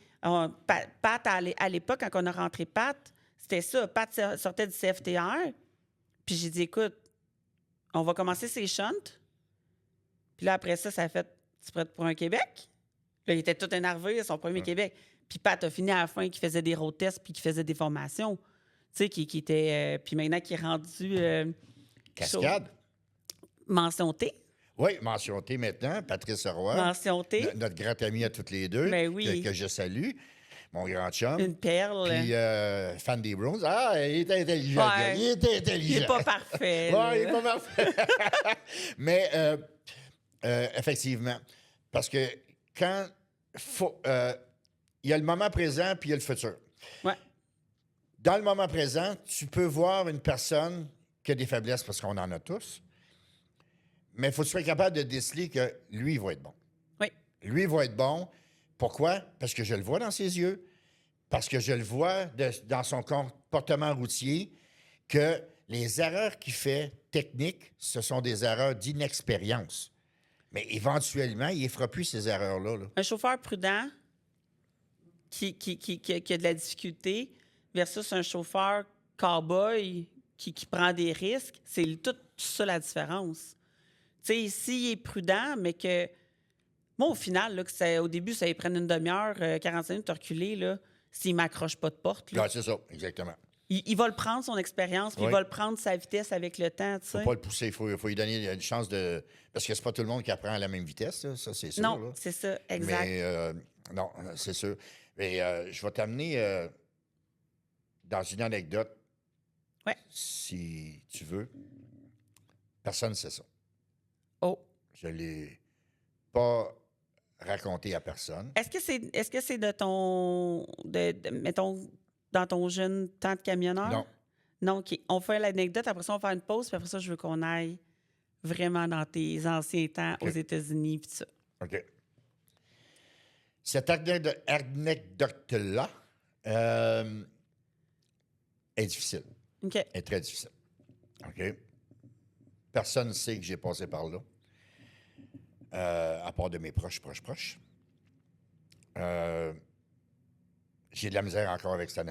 Pat, à l'époque, quand on a rentré Pat, c'était ça. Pat sortait du CFTR, puis j'ai dit, écoute, on va commencer ces shunts. Puis là, après ça, ça a fait, tu es prête pour un Québec? Là, il était tout énervé, son premier Québec. Puis Pat a fini à la fin qui faisait des road tests puis qui faisait des formations. Tu sais, qui était... puis maintenant, qui est rendu... Cascade. mention T. Oui, mention T maintenant, Patrice Roy. Mention T. Notre grand ami à toutes les deux, Ben oui. que je salue, mon grand chum. Une perle. Puis fan des Browns. Ah, il est intelligent. le gars. Ouais. Il est intelligent. Il n'est pas parfait. là. Oui, il est pas parfait. Mais effectivement, parce que quand il y a le moment présent puis il y a le futur. Ouais. Dans le moment présent, tu peux voir une personne qui a des faiblesses parce qu'on en a tous. Mais il faut que tu sois capable de déceler que lui, il va être bon. Oui. Lui, il va être bon. Pourquoi? Parce que je le vois dans ses yeux. Parce que je le vois dans son comportement routier que les erreurs qu'il fait techniques, ce sont des erreurs d'inexpérience. Mais éventuellement, il ne fera plus ces erreurs-là. là. Un chauffeur prudent qui a de la difficulté versus un chauffeur cowboy qui prend des risques, c'est tout ça la différence. Tu sais, s'il est prudent, mais que... Moi, au final, là, au début, ça lui prenne une demi-heure, 45 minutes de reculer, là, s'il ne m'accroche pas de porte. Là, Ah, c'est ça, exactement. il va le prendre, son expérience, puis Oui. il va le prendre, sa vitesse avec le temps. Tu Il ne sais. faut pas le pousser. Il faut lui donner une chance de... Parce que c'est pas tout le monde qui apprend à la même vitesse, là. Ça, c'est sûr. Non, là. c'est ça, exact. Mais non, c'est sûr. Mais je vais t'amener dans une anecdote, Ouais. si tu veux. Personne ne sait ça. Oh. Je ne l'ai pas raconté à personne. Est-ce que c'est de ton... mettons, dans ton jeune temps de camionneur? Non. Non, OK. On fait l'anecdote, après ça, on va faire une pause, puis après ça, je veux qu'on aille vraiment dans tes anciens temps aux États-Unis, puis tout ça. OK. Cette anecdote-là est difficile. OK. Est très difficile. OK? Personne ne sait que j'ai passé par là, à part de mes proches. J'ai de la misère encore avec cette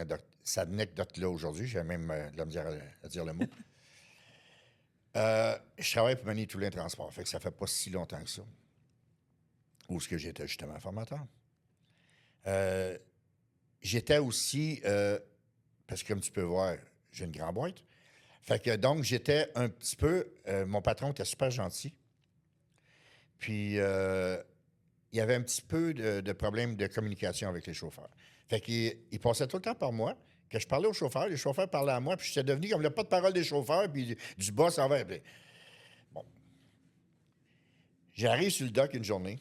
anecdote-là aujourd'hui. J'ai même de la misère à dire le mot. Je travaille pour Manny Toulin Transport. Fait que ça fait pas si longtemps que ça. Où est-ce que j'étais justement formateur? J'étais aussi, parce que comme tu peux voir, j'ai une grande boîte. Fait que donc, j'étais un petit peu... mon patron était super gentil. Puis, il y avait un petit peu de problème de communication avec les chauffeurs. Fait qu'il passait tout le temps par moi, que je parlais aux chauffeurs, les chauffeurs parlaient à moi, puis j'étais devenu comme le porte-parole des chauffeurs, puis du boss envers. Puis, bon. J'arrive sur le dock une journée.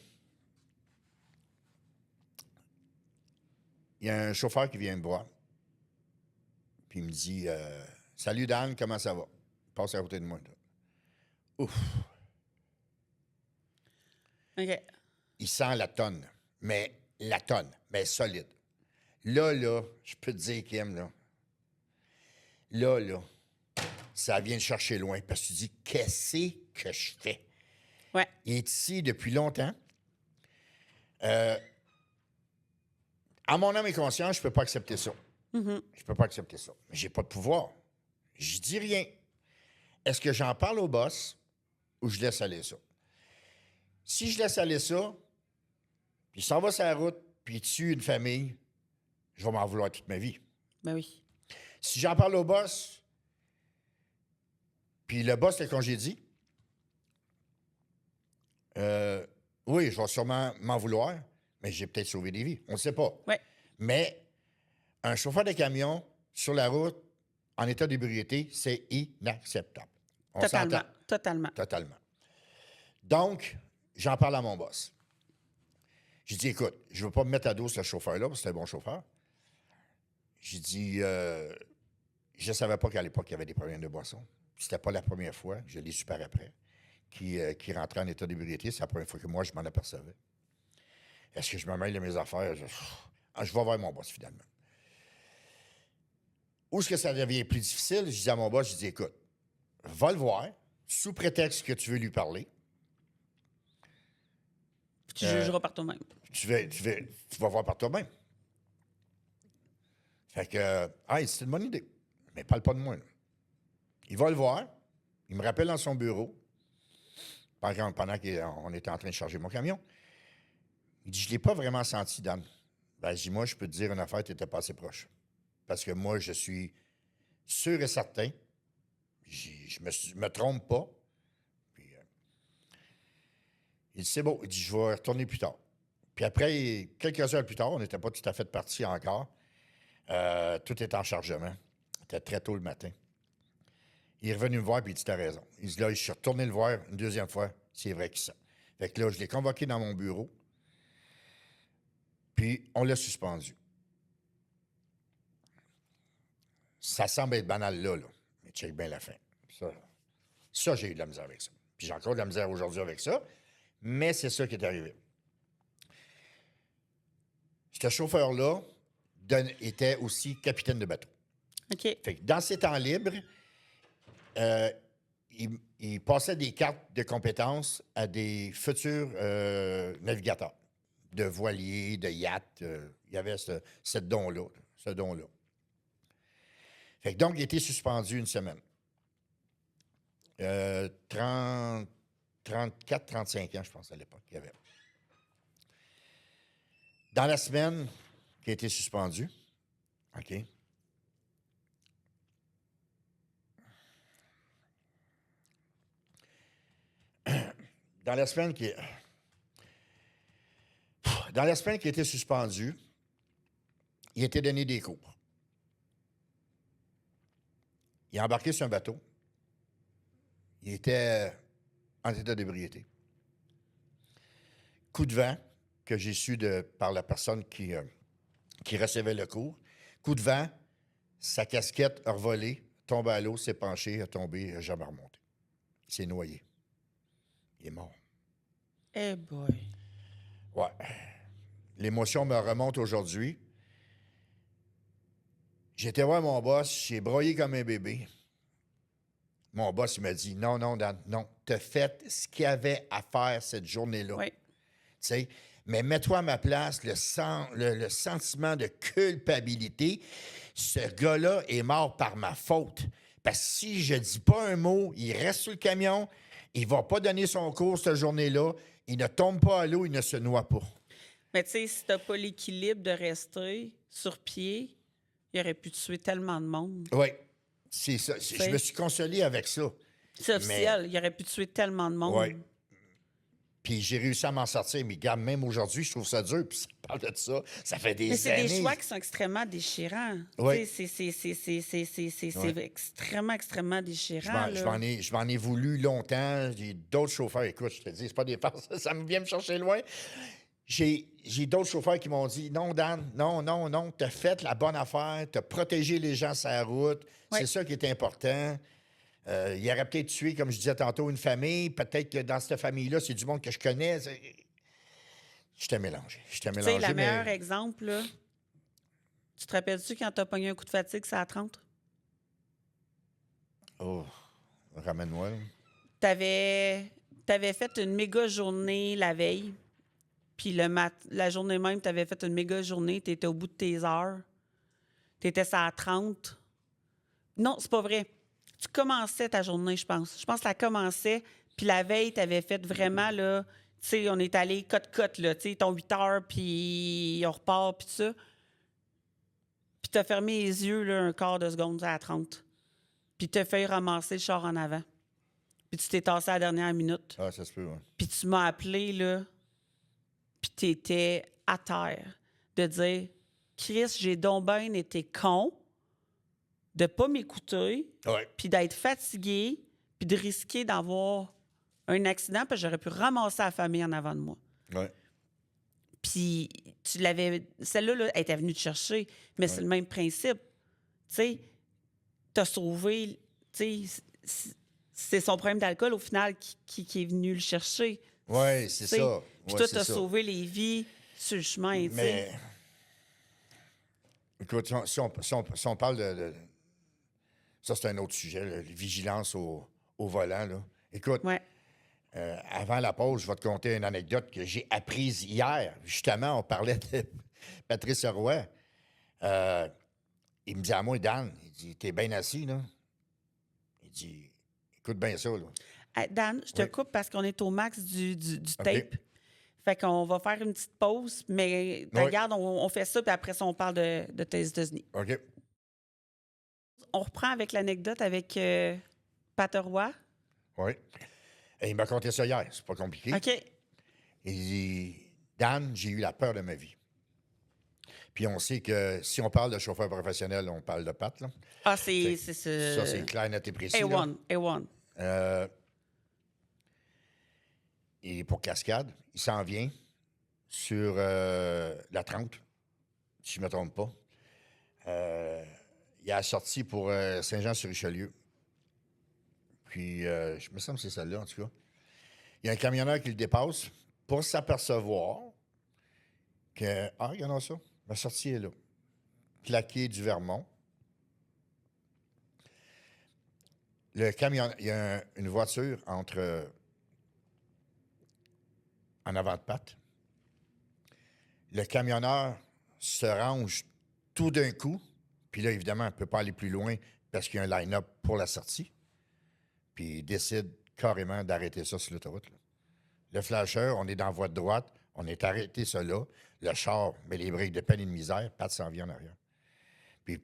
Il y a un chauffeur qui vient me voir. Puis il me dit Salut Dan, comment ça va? Il passe à côté de moi. Là. Ouf. OK. Il sent la tonne, mais solide. Là, je peux te dire, Kim, là, ça vient de chercher loin parce que tu dis qu'est-ce que je fais? Ouais. Il est ici depuis longtemps. À mon âme et conscience, je ne peux pas accepter ça. Mm-hmm. Je peux pas accepter ça. Mais j'ai pas de pouvoir. Je dis rien. Est-ce que j'en parle au boss ou je laisse aller ça? Si je laisse aller ça, puis il s'en va sur la route, puis il tue une famille, je vais m'en vouloir toute ma vie. Ben oui. Si j'en parle au boss, puis le boss le congédie, oui, je vais sûrement m'en vouloir, mais j'ai peut-être sauvé des vies. On ne sait pas. Ouais. Mais un chauffeur de camion sur la route, en état d'ébriété, c'est inacceptable. On Totalement. s'entend? Totalement. Totalement. Donc, j'en parle à mon boss. J'ai dit, écoute, je ne veux pas me mettre à dos ce chauffeur-là, parce que c'est un bon chauffeur. J'ai dit, je ne savais pas qu'à l'époque, il y avait des problèmes de boisson. C'était pas la première fois, je l'ai su par après, qui rentrait en état d'ébriété. C'est la première fois que moi, je m'en apercevais. Est-ce que je me mêle de mes affaires? Je vais voir mon boss, finalement. Où est-ce que ça devient plus difficile? Je dis à mon boss, je dis, écoute, va le voir, sous prétexte que tu veux lui parler. Tu jugeras par toi-même. Tu vas voir par toi-même. Fait que, c'est une bonne idée. Mais parle pas de moi, là. Il va le voir. Il me rappelle dans son bureau, pendant qu'on était en train de charger mon camion. Il dit, je ne l'ai pas vraiment senti, Dan. Ben, je dis, moi, je peux te dire une affaire, tu n'étais pas assez proche. Parce que moi, je suis sûr et certain, je me trompe pas. Puis, il dit, c'est bon. Il dit, je vais retourner plus tard. Puis après, quelques heures plus tard, on n'était pas tout à fait partis encore. Tout était en chargement. C'était très tôt le matin. Il est revenu me voir et il dit, t'as raison. Il dit, là, je suis retourné le voir une deuxième fois. C'est vrai qu'il sent. Fait que là, je l'ai convoqué dans mon bureau. Puis, on l'a suspendu. Ça semble être banal là. Mais check bien la fin. Ça, j'ai eu de la misère avec ça. Puis j'ai encore de la misère aujourd'hui avec ça. Mais c'est ça qui est arrivé. Ce chauffeur-là était aussi capitaine de bateau. OK. Fait que dans ses temps libres, il passait des cartes de compétences à des futurs navigateurs, de voiliers, de yachts. Il y avait ce don-là. Fait que donc, il a été suspendu une semaine. 34, 35 ans, je pense, à l'époque, qu'il y avait. Dans la semaine qui a été suspendu, OK, dans la semaine qui a été suspendue, il a été donné des cours. Il a embarqué sur un bateau. Il était en état d'ébriété. Coup de vent que j'ai su par la personne qui recevait le cours. Coup de vent, sa casquette a revolé, tombé à l'eau, s'est penché, a tombé, n'a jamais remonté. Il s'est noyé. Il est mort. Eh boy. Ouais. L'émotion me remonte aujourd'hui. J'étais voir mon boss, j'ai broyé comme un bébé. Mon boss, il m'a dit, non, Dan, non, t'as fait ce qu'il y avait à faire cette journée-là. Oui. Tu sais, mais mets-toi à ma place, le sentiment de culpabilité. Ce gars-là est mort par ma faute. Parce que si je dis pas un mot, il reste sur le camion, il va pas donner son cours cette journée-là, il ne tombe pas à l'eau, il ne se noie pas. Mais tu sais, si t'as pas l'équilibre de rester sur pied, il aurait pu tuer tellement de monde. Oui, c'est ça. Je me suis consolé avec ça. C'est officiel, il aurait pu tuer tellement de monde. Oui. Puis j'ai réussi à m'en sortir. Mais regarde, même aujourd'hui, je trouve ça dur. Puis ça parle de ça. Ça fait des années. Mais c'est des choix qui sont extrêmement déchirants. Oui. C'est extrêmement, extrêmement déchirant. Je m'en ai voulu longtemps. J'ai d'autres chauffeurs. Écoute, je te dis, c'est pas des farces. Ça me vient me chercher loin. J'ai d'autres chauffeurs qui m'ont dit, non, Dan, non, t'as fait la bonne affaire. T'as protégé les gens sur la route. Oui. C'est ça qui est important. Il aurait peut-être tué, comme je disais tantôt, une famille. Peut-être que dans cette famille-là, c'est du monde que je connais. Je t'ai mélangé. Tu sais, le meilleur exemple, là, tu te rappelles-tu quand t'as pogné un coup de fatigue, c'est à 30? Oh, ramène-moi. T'avais fait une méga journée la veille, puis la journée même, t'avais fait une méga journée, t'étais au bout de tes heures, t'étais ça à 30. Non, c'est pas vrai. Tu commençais ta journée, je pense. Je pense que ça commençait, puis la veille, t'avais fait vraiment, là, tu sais, on est allé cote-cote, là, tu sais, ton 8 heures, puis on repart, puis tout ça. Puis t'as fermé les yeux, là, un quart de seconde à 30. Puis t'as fait ramasser le char en avant. Puis tu t'es tassé à la dernière minute. Ah, ça se peut, oui. Puis tu m'as appelé, là, puis t'étais à terre. De dire, Chris, j'ai donc bien été con de ne pas m'écouter, Ouais. puis d'être fatiguée, puis de risquer d'avoir un accident, parce que j'aurais pu ramasser la famille en avant de moi. Ouais. Puis tu l'avais... Celle-là, là, elle était venue te chercher, mais c'est le même principe. Tu sais, t'as sauvé... Tu sais, c'est son problème d'alcool, au final, qui est venu le chercher. Oui, c'est T'sais. ça. Puis Ouais, toi, c'est t'as ça. sauvé les vies sur le chemin, tu sais. Mais, écoute, si on parle de... Ça, c'est un autre sujet, la vigilance au volant, là. Écoute, Ouais. avant la pause, je vais te conter une anecdote que j'ai apprise hier. Justement, on parlait de Patrice Roy. Il me dit à moi, Dan, il dit, t'es bien assis, là? Il dit, écoute bien ça, là. Hey, Dan, je te Oui. coupe parce qu'on est au max du OK. tape. Fait qu'on va faire une petite pause, mais Oui. regarde, on fait ça, puis après ça, on parle de tes États-Unis. OK. On reprend avec l'anecdote avec Pat Roy. Oui. Et il m'a conté ça hier. C'est pas compliqué. OK. Il dit, Dan, j'ai eu la peur de ma vie. Puis on sait que si on parle de chauffeur professionnel, on parle de Pat, là. Ah, Ça, c'est clair, net et précis. là. A1, A1. Et pour Cascade, il s'en vient sur la 30, si je ne me trompe pas. Il a sorti pour Saint-Jean-sur-Richelieu. Puis, je me semble que c'est celle-là, en tout cas. Il y a un camionneur qui le dépasse pour s'apercevoir que, regardons ça, la sortie est là. Plaqué du Vermont. Le camion, il y a une voiture entre en avant de Pat. Le camionneur se range tout d'un coup. Puis là, évidemment, on ne peut pas aller plus loin parce qu'il y a un line-up pour la sortie. Puis il décide carrément d'arrêter ça sur l'autoroute. Là. Le flasher, on est dans la voie de droite. On est arrêté ça là. Le char met les briques de peine et de misère. Pat s'en vient en arrière. Puis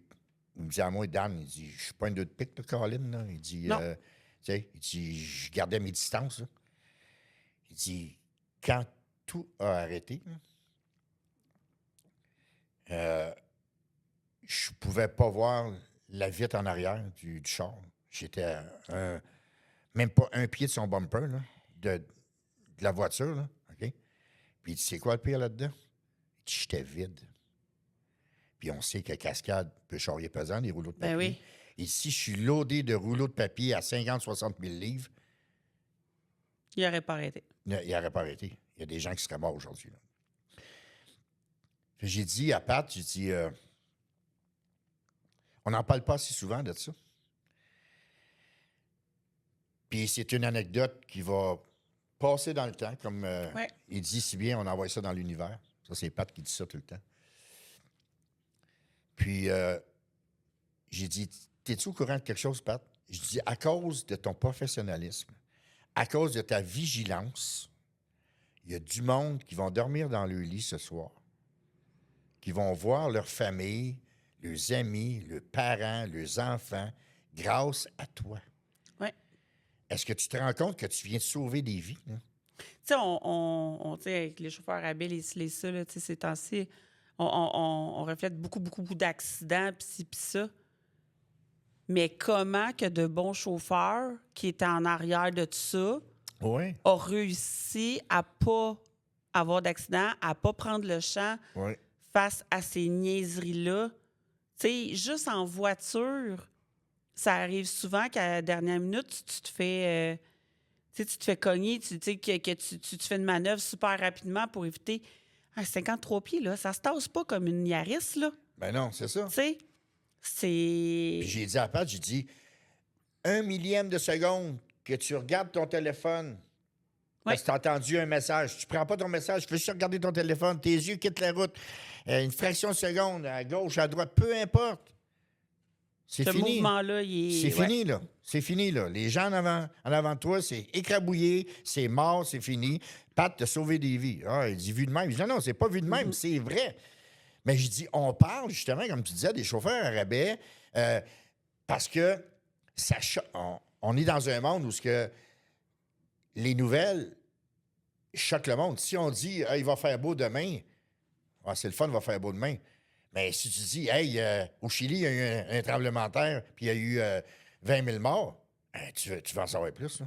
il me dit à moi, Dan, il dit, je suis pas un deux de pique, de Caroline. Là. Il dit, tu sais, il dit, je gardais mes distances. Là. Il dit, quand tout a arrêté, je pouvais pas voir la vitre en arrière du char. J'étais à même pas un pied de son bumper, là, de la voiture. Là, OK? Puis il dit, c'est quoi le pire là-dedans? Il dit, j'étais vide. Puis on sait que Cascade peut charrier pesant, les rouleaux de papier. Ben oui. Et si je suis loadé de rouleaux de papier à 50-60 000 livres, Il n'aurait pas arrêté. il n'aurait pas arrêté. Il y a des gens qui seraient morts aujourd'hui. Là. J'ai dit à Pat, j'ai dit, on n'en parle pas si souvent de ça. Puis c'est une anecdote qui va passer dans le temps, comme il dit si bien, on envoie ça dans l'univers. Ça, c'est Pat qui dit ça tout le temps. Puis j'ai dit, t'es-tu au courant de quelque chose, Pat? Je dis, à cause de ton professionnalisme, à cause de ta vigilance, il y a du monde qui vont dormir dans leur lit ce soir, qui vont voir leur famille, leurs amis, leurs parents, leurs enfants, grâce à toi. Oui. Est-ce que tu te rends compte que tu viens de sauver des vies? Là? Tu sais, tu sais, avec les chauffeurs à Bell et ça, là, tu sais, ces temps-ci, on reflète beaucoup d'accidents, pis ci, pis ça. Mais comment que de bons chauffeurs qui étaient en arrière de tout ça Oui. ont réussi à pas avoir d'accident, à pas prendre le champ face à ces niaiseries-là? Tu sais, juste en voiture, ça arrive souvent qu'à la dernière minute, tu te fais... tu te fais cogner, tu te fais une manœuvre super rapidement pour éviter... 53 pieds, là, ça se tasse pas comme une Yaris, là. Ben non, c'est ça. Tu sais, c'est... Puis j'ai dit à Pat, j'ai dit, 1 millième de seconde que tu regardes ton téléphone, parce que tu as entendu un message. Tu prends pas ton message, tu fais juste regarder ton téléphone, tes yeux quittent la route. Une fraction de seconde, à gauche, à droite, peu importe. C'est fini. Ce mouvement-là, il est... C'est fini, là. C'est fini, là. Les gens en avant de toi, c'est écrabouillé, c'est mort, c'est fini. Pat t'a sauvé des vies. Ah, il dit vu de même. Je dis non, c'est pas vu de même, c'est vrai. Mais je dis, on parle, justement, comme tu disais, des chauffeurs à rabais, parce que on est dans un monde où les nouvelles choquent le monde. Si on dit il va faire beau demain, c'est le fun, il va faire beau demain. Mais si tu dis, hey, au Chili, il y a eu un tremblement de terre, puis il y a eu 20 000 morts, tu vas en savoir plus. Là.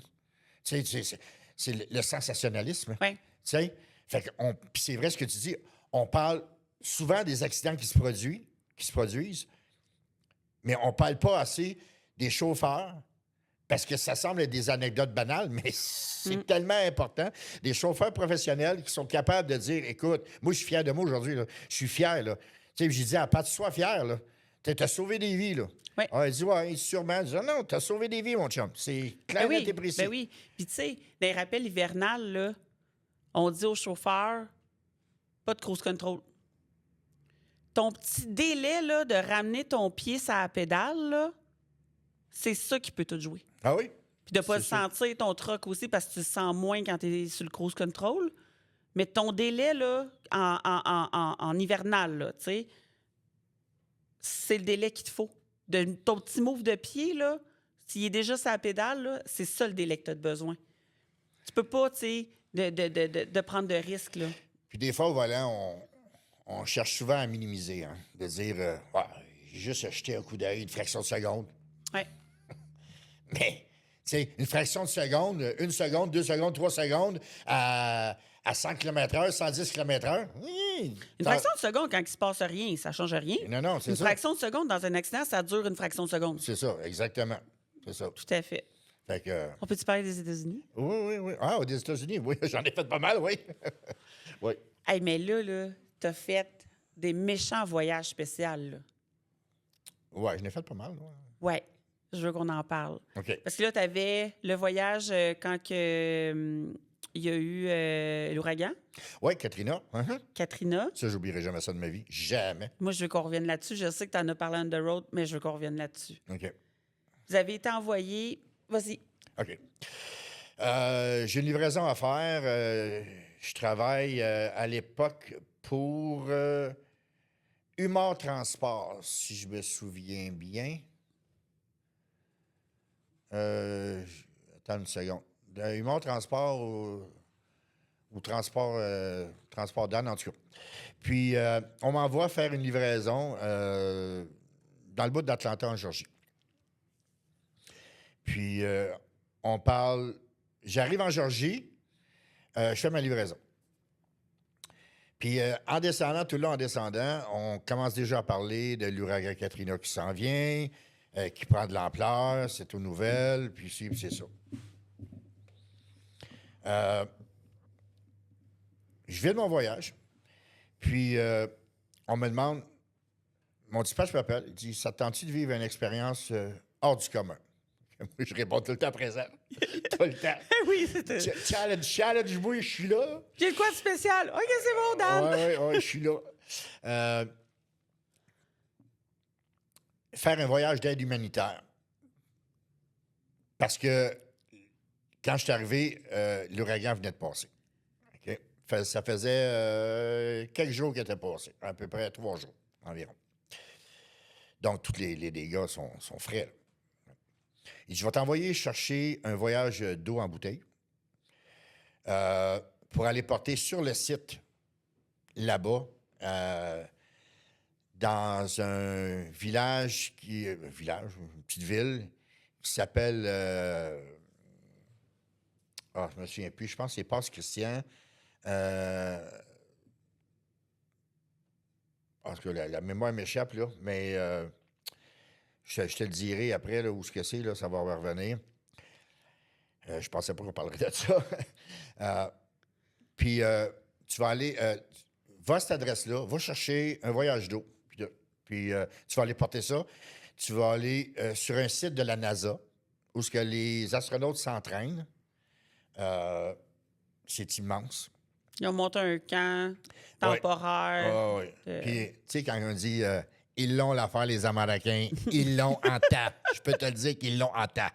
Tu sais, c'est le sensationnalisme. Oui. Tu sais, puis c'est vrai ce que tu dis, on parle souvent des accidents qui se produisent, mais on parle pas assez des chauffeurs, parce que ça semble être des anecdotes banales, mais c'est tellement important. Des chauffeurs professionnels qui sont capables de dire, écoute, moi, je suis fier de moi aujourd'hui, là. Je suis fier, là. Tu sais, j'ai dit à Pat, sois fier, là. T'as sauvé des vies, là. Oui. Ah, elle dit, ouais, sûrement. Je dis, non, t'as sauvé des vies, mon chum. C'est clair, net et précis. Ben oui. Puis, tu sais, dans les rappels hivernales, là, on dit aux chauffeurs, pas de cruise control. Ton petit délai, là, de ramener ton pied sur la pédale, là, c'est ça qui peut tout jouer. Ah oui? Puis de pas C'est le sûr. sentir ton truck aussi parce que tu le sens moins quand tu es sur le cruise control. Mais ton délai, là, en hivernal, là, tu sais, c'est le délai qu'il te faut. Ton petit move de pied, là, s'il est déjà sur la pédale, là, c'est ça le délai que tu as besoin. Tu peux pas, tu sais, de prendre de risques, là. Puis des fois, au volant, on cherche souvent à minimiser, hein, de dire, ouais, j'ai juste jeté un coup d'œil, une fraction de seconde. Ouais. Mais, tu sais, une fraction de seconde, 1 seconde, 2 secondes, 3 secondes, à 100 km/h, 110 km/h. Une fraction de seconde, quand il se passe rien, ça change rien. Non, c'est Une ça. fraction de seconde dans un accident, ça dure une fraction de seconde. C'est ça, exactement. C'est ça. Tout à fait. Fait que, On peut-tu parler des États-Unis? oui. Ah, aux États-Unis, oui, j'en ai fait pas mal, oui. Oui. Hey, mais là, t'as fait des méchants voyages spéciaux, là. Oui, j'en ai fait pas mal, oui. Ouais, je veux qu'on en parle. OK. Parce que là, t'avais le voyage quand il y a eu l'ouragan, Oui, Katrina. Katrina. Ça, j'oublierai jamais ça de ma vie. Jamais. Moi, je veux qu'on revienne là-dessus. Je sais que t'en as parlé on the road, mais je veux qu'on revienne là-dessus. OK. Vous avez été envoyé... Vas-y. OK. J'ai une livraison à faire. Je travaille à l'époque pour Humor Transport, si je me souviens bien. Attends une seconde. Humor Transport ou transport d'âne, en tout cas. Puis, on m'envoie faire une livraison dans le bout d'Atlanta, en Georgie. Puis, on parle... J'arrive en Georgie, je fais ma livraison. Puis, en descendant, tout le long en descendant, on commence déjà à parler de l'ouragan Katrina qui s'en vient, qui prend de l'ampleur, c'est aux nouvelles, puis ci, puis c'est ça. Je viens de mon voyage, puis on me demande, mon dispatch m'appelle, il dit, ça te tente-tu de vivre une expérience hors du commun? Moi, je réponds tout le temps présent. Tout le temps. Oui, c'était... Challenge, moi, je suis là. J'ai de quoi de spécial? OK, c'est bon, Dan. Oui, je suis là. Faire un voyage d'aide humanitaire. Parce que quand je suis arrivé, l'ouragan venait de passer. OK? Ça faisait quelques jours qu'il était passé, à peu près 3 jours environ. Donc, tous les dégâts sont frais. Là. Et je vais t'envoyer chercher un voyage d'eau en bouteille pour aller porter sur le site, là-bas, dans un village une petite ville qui s'appelle... je me souviens plus, je pense que c'est Passe-Christian. En tout cas, la mémoire m'échappe, là, mais... Je te le dirai après, là, où ce que c'est, là, ça va revenir. Je pensais pas qu'on parlerait de ça. Puis, tu vas aller... va à cette adresse-là, va chercher un voyage d'eau. Puis tu vas aller porter ça. Tu vas aller sur un site de la NASA, où ce que les astronautes s'entraînent. C'est immense. Ils ont monté un camp temporaire. Oui. Puis, tu sais, quand on dit... ils l'ont l'affaire, les Américains. Ils l'ont en tas. Je peux te le dire qu'ils l'ont en tas.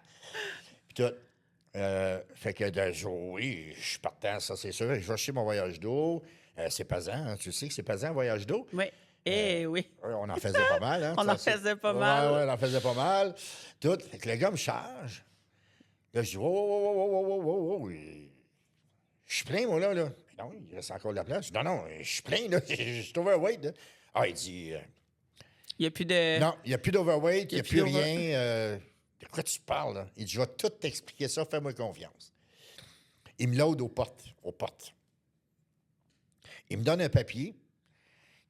Puis tout. Fait que, oui, je suis partant, ça, c'est sûr. Je vais chercher mon voyage d'eau. C'est pesant, hein? Tu sais que c'est pesant, un voyage d'eau. Oui. Oui. On en faisait pas mal, hein? On en faisait pas mal. Oui, on en faisait pas mal. Tout. Fait que le gars me charge. Là, je dis, wow. Je suis plein, moi, là. Non, il reste encore de la place. Non, je suis plein, là. Je trouve un wait, là. Ah, il dit... Il n'y a plus de... Non, il n'y a plus d'overweight, il n'y a plus plus rien. De quoi tu parles, là? Il dit, je vais tout t'expliquer ça, fais-moi confiance. Il me load aux portes. Il me donne un papier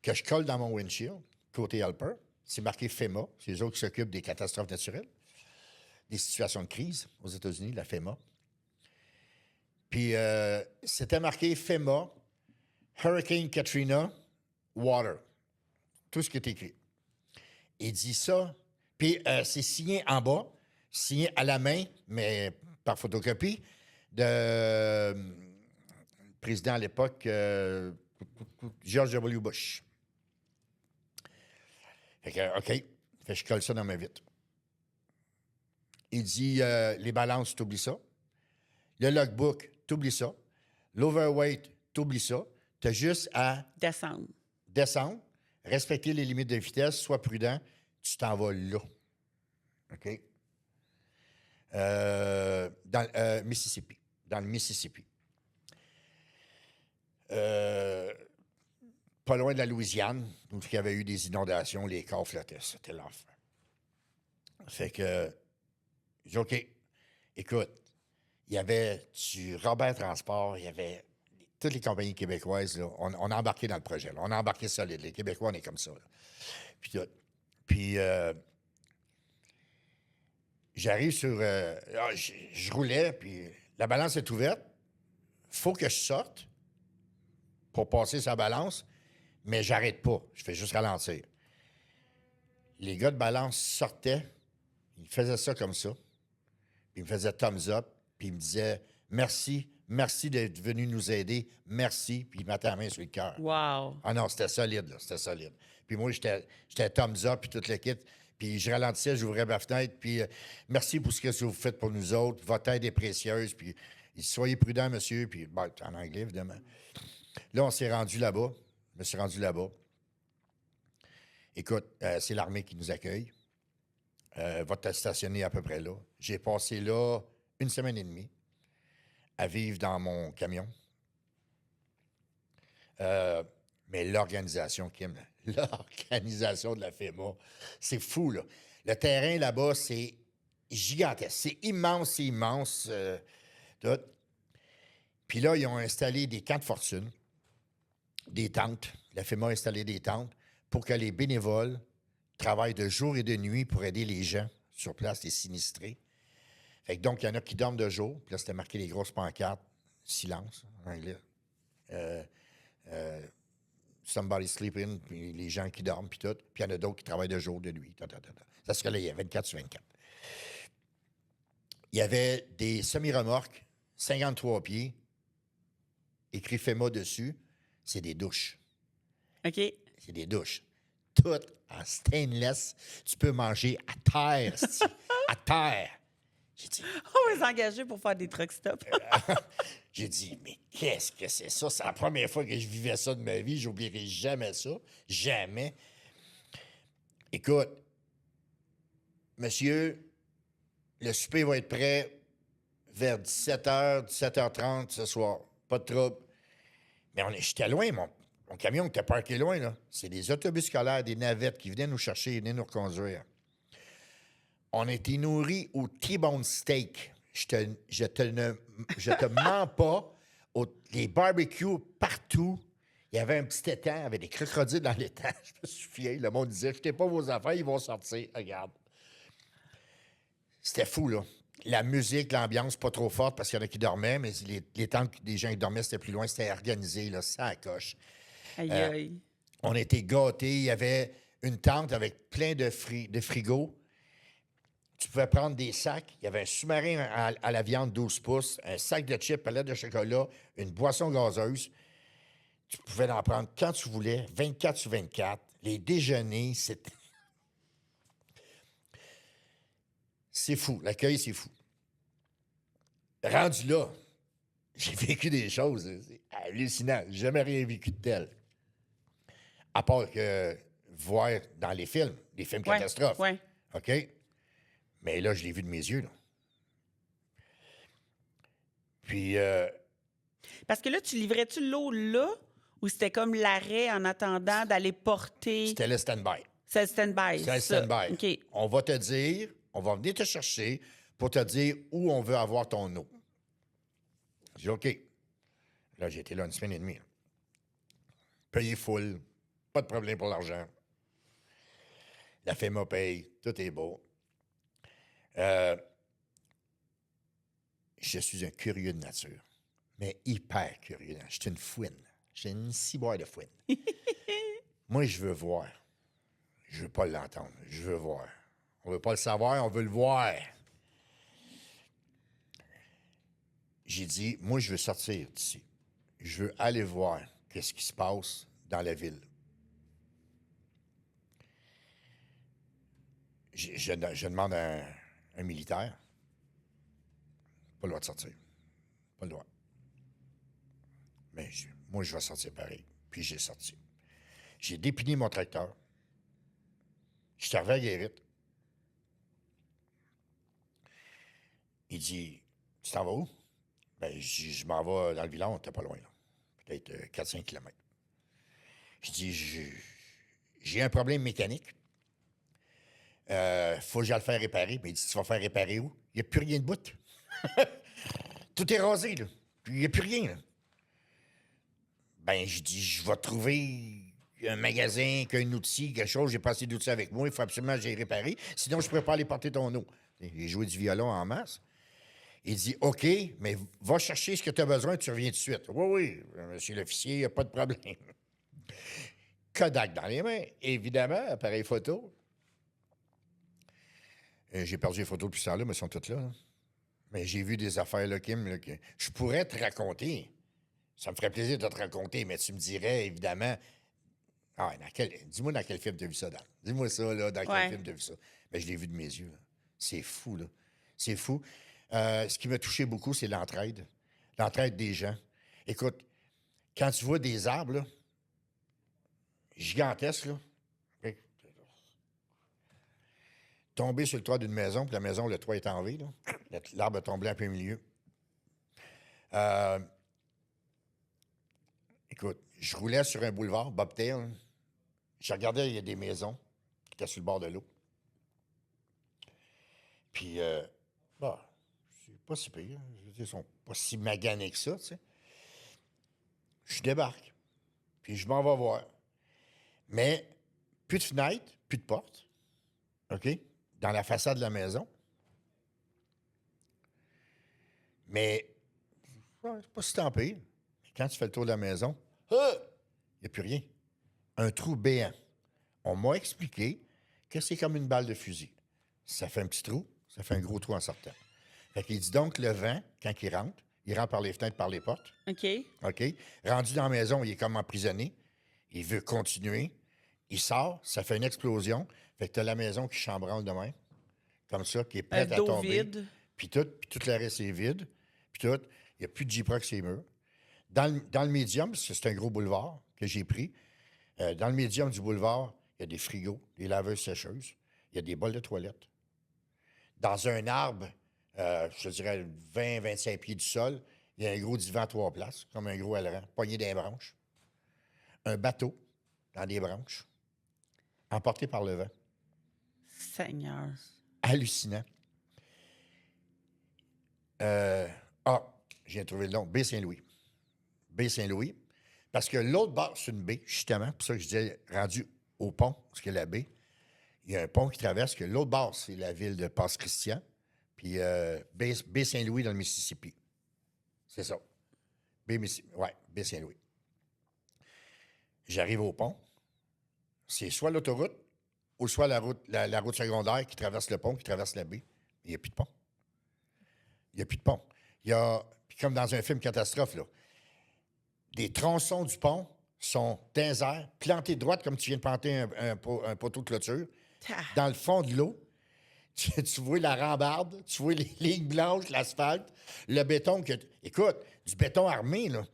que je colle dans mon windshield, côté helper. C'est marqué FEMA, c'est les autres qui s'occupent des catastrophes naturelles, des situations de crise aux États-Unis, la FEMA. Puis c'était marqué FEMA, Hurricane Katrina, Water. Tout ce qui est écrit. Il dit ça, puis c'est signé en bas, signé à la main, mais par photocopie, de président à l'époque, George W. Bush. Fait que, OK. Fait que je colle ça dans ma vitre. Il dit, les balances, t'oublies ça. Le logbook, t'oublies ça. L'overweight, t'oublies ça. T'as juste à descendre, respecter les limites de vitesse, sois prudent, tu t'en vas là. OK? Dans Mississippi. Dans le Mississippi. Pas loin de la Louisiane, où il y avait eu des inondations, les corps flottaient. C'était l'enfer. Fait que, j'ai dit, OK, écoute, il y avait du Robert Transport, il y avait toutes les compagnies québécoises, là, on a embarqué dans le projet. Là. On a embarqué solide. Les Québécois, on est comme ça. Là. Puis j'arrive sur... je roulais, puis la balance est ouverte. Faut que je sorte pour passer sa balance, mais j'arrête pas. Je fais juste ralentir. Les gars de balance sortaient, ils faisaient ça comme ça, puis ils me faisaient thumbs up, puis ils me disaient « Merci, merci d'être venu nous aider, merci », puis ils mettaient la main sur le cœur. Wow! Ah non, c'était solide, là, c'était solide. Puis moi, j'étais thumbs up, puis toute l'équipe, puis je ralentissais, j'ouvrais ma fenêtre, puis merci pour ce que vous faites pour nous autres, votre aide est précieuse, puis soyez prudent, monsieur, puis bon, en anglais, évidemment. Là, on s'est rendu là-bas, je me suis rendu là-bas. Écoute, c'est l'armée qui nous accueille. Votre stationné à peu près là. J'ai passé là 1 semaine et demie à vivre dans mon camion. Mais l'organisation, Kim, l'organisation de la FEMA, c'est fou, là. Le terrain là-bas, c'est gigantesque. C'est immense. Tout. Puis là, ils ont installé des camps de fortune, des tentes. La FEMA a installé des tentes pour que les bénévoles travaillent de jour et de nuit pour aider les gens sur place, les sinistrés. Fait que donc, il y en a qui dorment de jour. Puis là, c'était marqué les grosses pancartes. Silence, en anglais. Somebody sleeping, puis les gens qui dorment, puis tout. Puis il y en a d'autres qui travaillent de jour, de nuit. Ça se relayait 24 sur 24. Il y avait des semi-remorques, 53 pieds, écrit FEMA dessus. C'est des douches. OK. C'est des douches. Toutes en stainless. Tu peux manger à terre, à terre. J'ai dit... On va s'engager pour faire des truck stops. J'ai dit, mais qu'est-ce que c'est ça? C'est la première fois que je vivais ça de ma vie. J'oublierai jamais ça. Jamais. Écoute, monsieur, le souper va être prêt vers 17h, 17h30 ce soir. Pas de trouble. Mais j'étais loin, mon camion était parqué loin, là. C'est des autobus scolaires, des navettes qui venaient nous chercher et venaient nous reconduire. On a été nourris au T-bone steak. Je te mens pas. Les barbecues partout. Il y avait un petit étang avec des crocodiles dans l'étang. Je me souviens, le monde disait, jetez pas vos affaires, ils vont sortir. Regarde. C'était fou, là. La musique, l'ambiance, pas trop forte parce qu'il y en a qui dormaient, mais les tentes des gens qui dormaient, c'était plus loin. C'était organisé, là, ça à coche. Aïe, aïe. On était gâtés. Il y avait une tente avec plein de frigos. Tu pouvais prendre des sacs. Il y avait un sous-marin à la viande 12 pouces, un sac de chips, palette de chocolat, une boisson gazeuse. Tu pouvais en prendre quand tu voulais, 24 sur 24. Les déjeuners, c'était... C'est fou. L'accueil, c'est fou. Rendu là, j'ai vécu des choses hallucinantes. J'ai jamais rien vécu de tel. À part que voir dans les films catastrophes. Ouais. OK? Mais là, je l'ai vu de mes yeux, là. Puis... Parce que là, tu livrais-tu l'eau là ou c'était comme l'arrêt en attendant d'aller porter... C'était le stand-by. C'est le stand-by. C'est un ça. stand-by. OK. On va te dire, on va venir te chercher pour te dire où on veut avoir ton eau. J'ai dit OK. Là, j'ai été là une semaine et demie. Payé full. Pas de problème pour l'argent. La FEMA paye. Tout est beau. Je suis un curieux de nature, mais hyper curieux. Je suis une fouine. J'ai une ciboire de fouine. Moi, je veux voir. Je veux pas l'entendre. Je veux voir. On veut pas le savoir, on veut le voir. J'ai dit, moi, je veux sortir d'ici. Je veux aller voir qu'est-ce qui se passe dans la ville. Je demande à un militaire. Pas le droit de sortir. Pas le droit. Mais moi, je vais sortir pareil. Puis j'ai sorti. J'ai dépiné mon tracteur. Je suis arrivé à Guérite. Il dit, tu t'en vas où? Ben, je m'en vais dans le village, t'es pas loin, là. Peut-être 4-5 kilomètres. Je dis, j'ai un problème mécanique. Faut que j'aille le faire réparer. Ben, il dit, tu vas faire réparer où? Il n'y a plus rien de bout. Tout est rasé, là. Puis il n'y a plus rien, là. Ben, je dis, je vais trouver un magasin, un outil, quelque chose. J'ai pas assez d'outils avec moi. Il faut absolument que j'aille réparer. Sinon, je ne pourrais pas aller porter ton eau. J'ai joué du violon en masse. Il dit, OK, mais va chercher ce que tu as besoin, tu reviens tout de suite. Oui, monsieur l'officier, il n'y a pas de problème. Kodak dans les mains, évidemment, appareil photo. J'ai perdu les photos depuis ce temps-là, mais elles sont toutes là. Hein. Mais j'ai vu des affaires, là, Kim, là, que je pourrais te raconter. Ça me ferait plaisir de te raconter, mais tu me dirais, évidemment... Ah, dis-moi dans quel film tu as vu ça, Dan. Dis-moi ça, là, dans quel film tu as vu ça. Mais je l'ai vu de mes yeux. Là. C'est fou, là. C'est fou. Ce qui m'a touché beaucoup, c'est l'entraide. L'entraide des gens. Écoute, quand tu vois des arbres, là, gigantesques, là, tomber sur le toit d'une maison, puis la maison, le toit est en V, là. L'arbre a tombé en plein milieu. Écoute, je roulais sur un boulevard, Bobtail. Je regardais, il y a des maisons qui étaient sur le bord de l'eau. Puis, c'est pas si pire. Je veux dire, ils sont pas si maganés que ça, tu sais. Je débarque. Puis, je m'en vais voir. Mais, plus de fenêtre, plus de porte. OK? Dans la façade de la maison. Mais, c'est pas si tant pire. Quand tu fais le tour de la maison, il n'y a plus rien. Un trou béant. On m'a expliqué que c'est comme une balle de fusil. Ça fait un petit trou, ça fait un gros trou en sortant. Fait qu'il dit donc le vent, quand il rentre par les fenêtres, par les portes. OK. OK? Rendu dans la maison, il est comme emprisonné. Il veut continuer. Il sort, ça fait une explosion. Fait que tu as la maison qui chambranle de même, comme ça, qui est prête à tomber. Vide. Puis tout le reste est vide. Puis tout, il n'y a plus de J-Proc sur les murs. Dans le médium, parce que c'est un gros boulevard que j'ai pris, dans le médium du boulevard, il y a des frigos, des laveuses sécheuses, il y a des bols de toilette. Dans un arbre, je te dirais 20-25 pieds du sol, il y a un gros divan à 3 places, comme un gros aileron, pogné dans les branches. Un bateau dans des branches, emporté par le vent. Seigneur. Hallucinant. J'ai trouvé le nom, Baie-Saint-Louis. Baie-Saint-Louis. Parce que l'autre bord, c'est une baie, justement. Pour ça que je disais, rendu au pont, parce que la baie, il y a un pont qui traverse, que l'autre bord, c'est la ville de Passe-Christian. Puis Baie-Saint-Louis dans le Mississippi. C'est ça. Baie-Saint-Louis. J'arrive au pont. C'est soit l'autoroute ou soit la route secondaire qui traverse le pont, qui traverse la baie. Il n'y a plus de pont. Il n'y a plus de pont. Il y a, puis comme dans un film catastrophe, là, des tronçons du pont sont dans les airs, plantés de droite comme tu viens de planter un poteau de clôture. Dans le fond de l'eau, tu vois la rambarde, tu vois les lignes blanches, l'asphalte, le béton. Écoute, du béton armé, là.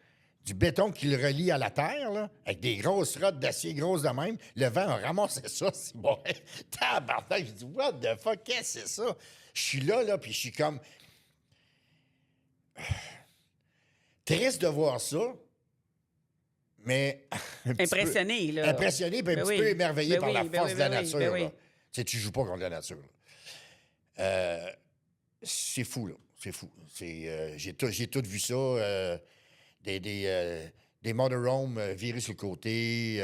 Du béton qui le relie à la terre, là, avec des grosses rottes d'acier grosses de même. Le vent a ramassé ça, c'est bon. Tabarnak, je dis, what the fuck, qu'est-ce que c'est ça? Je suis là, puis je suis comme... Triste de voir ça, mais Impressionné, là. Impressionné, puis un Ben petit oui. peu émerveillé Ben par la oui, ben force oui, de la ben oui, nature. ben là. oui. Tu sais, tu joues pas contre la nature. Là. C'est fou, là. C'est fou. J'ai tout vu ça. Des motorhomes virés sur le côté.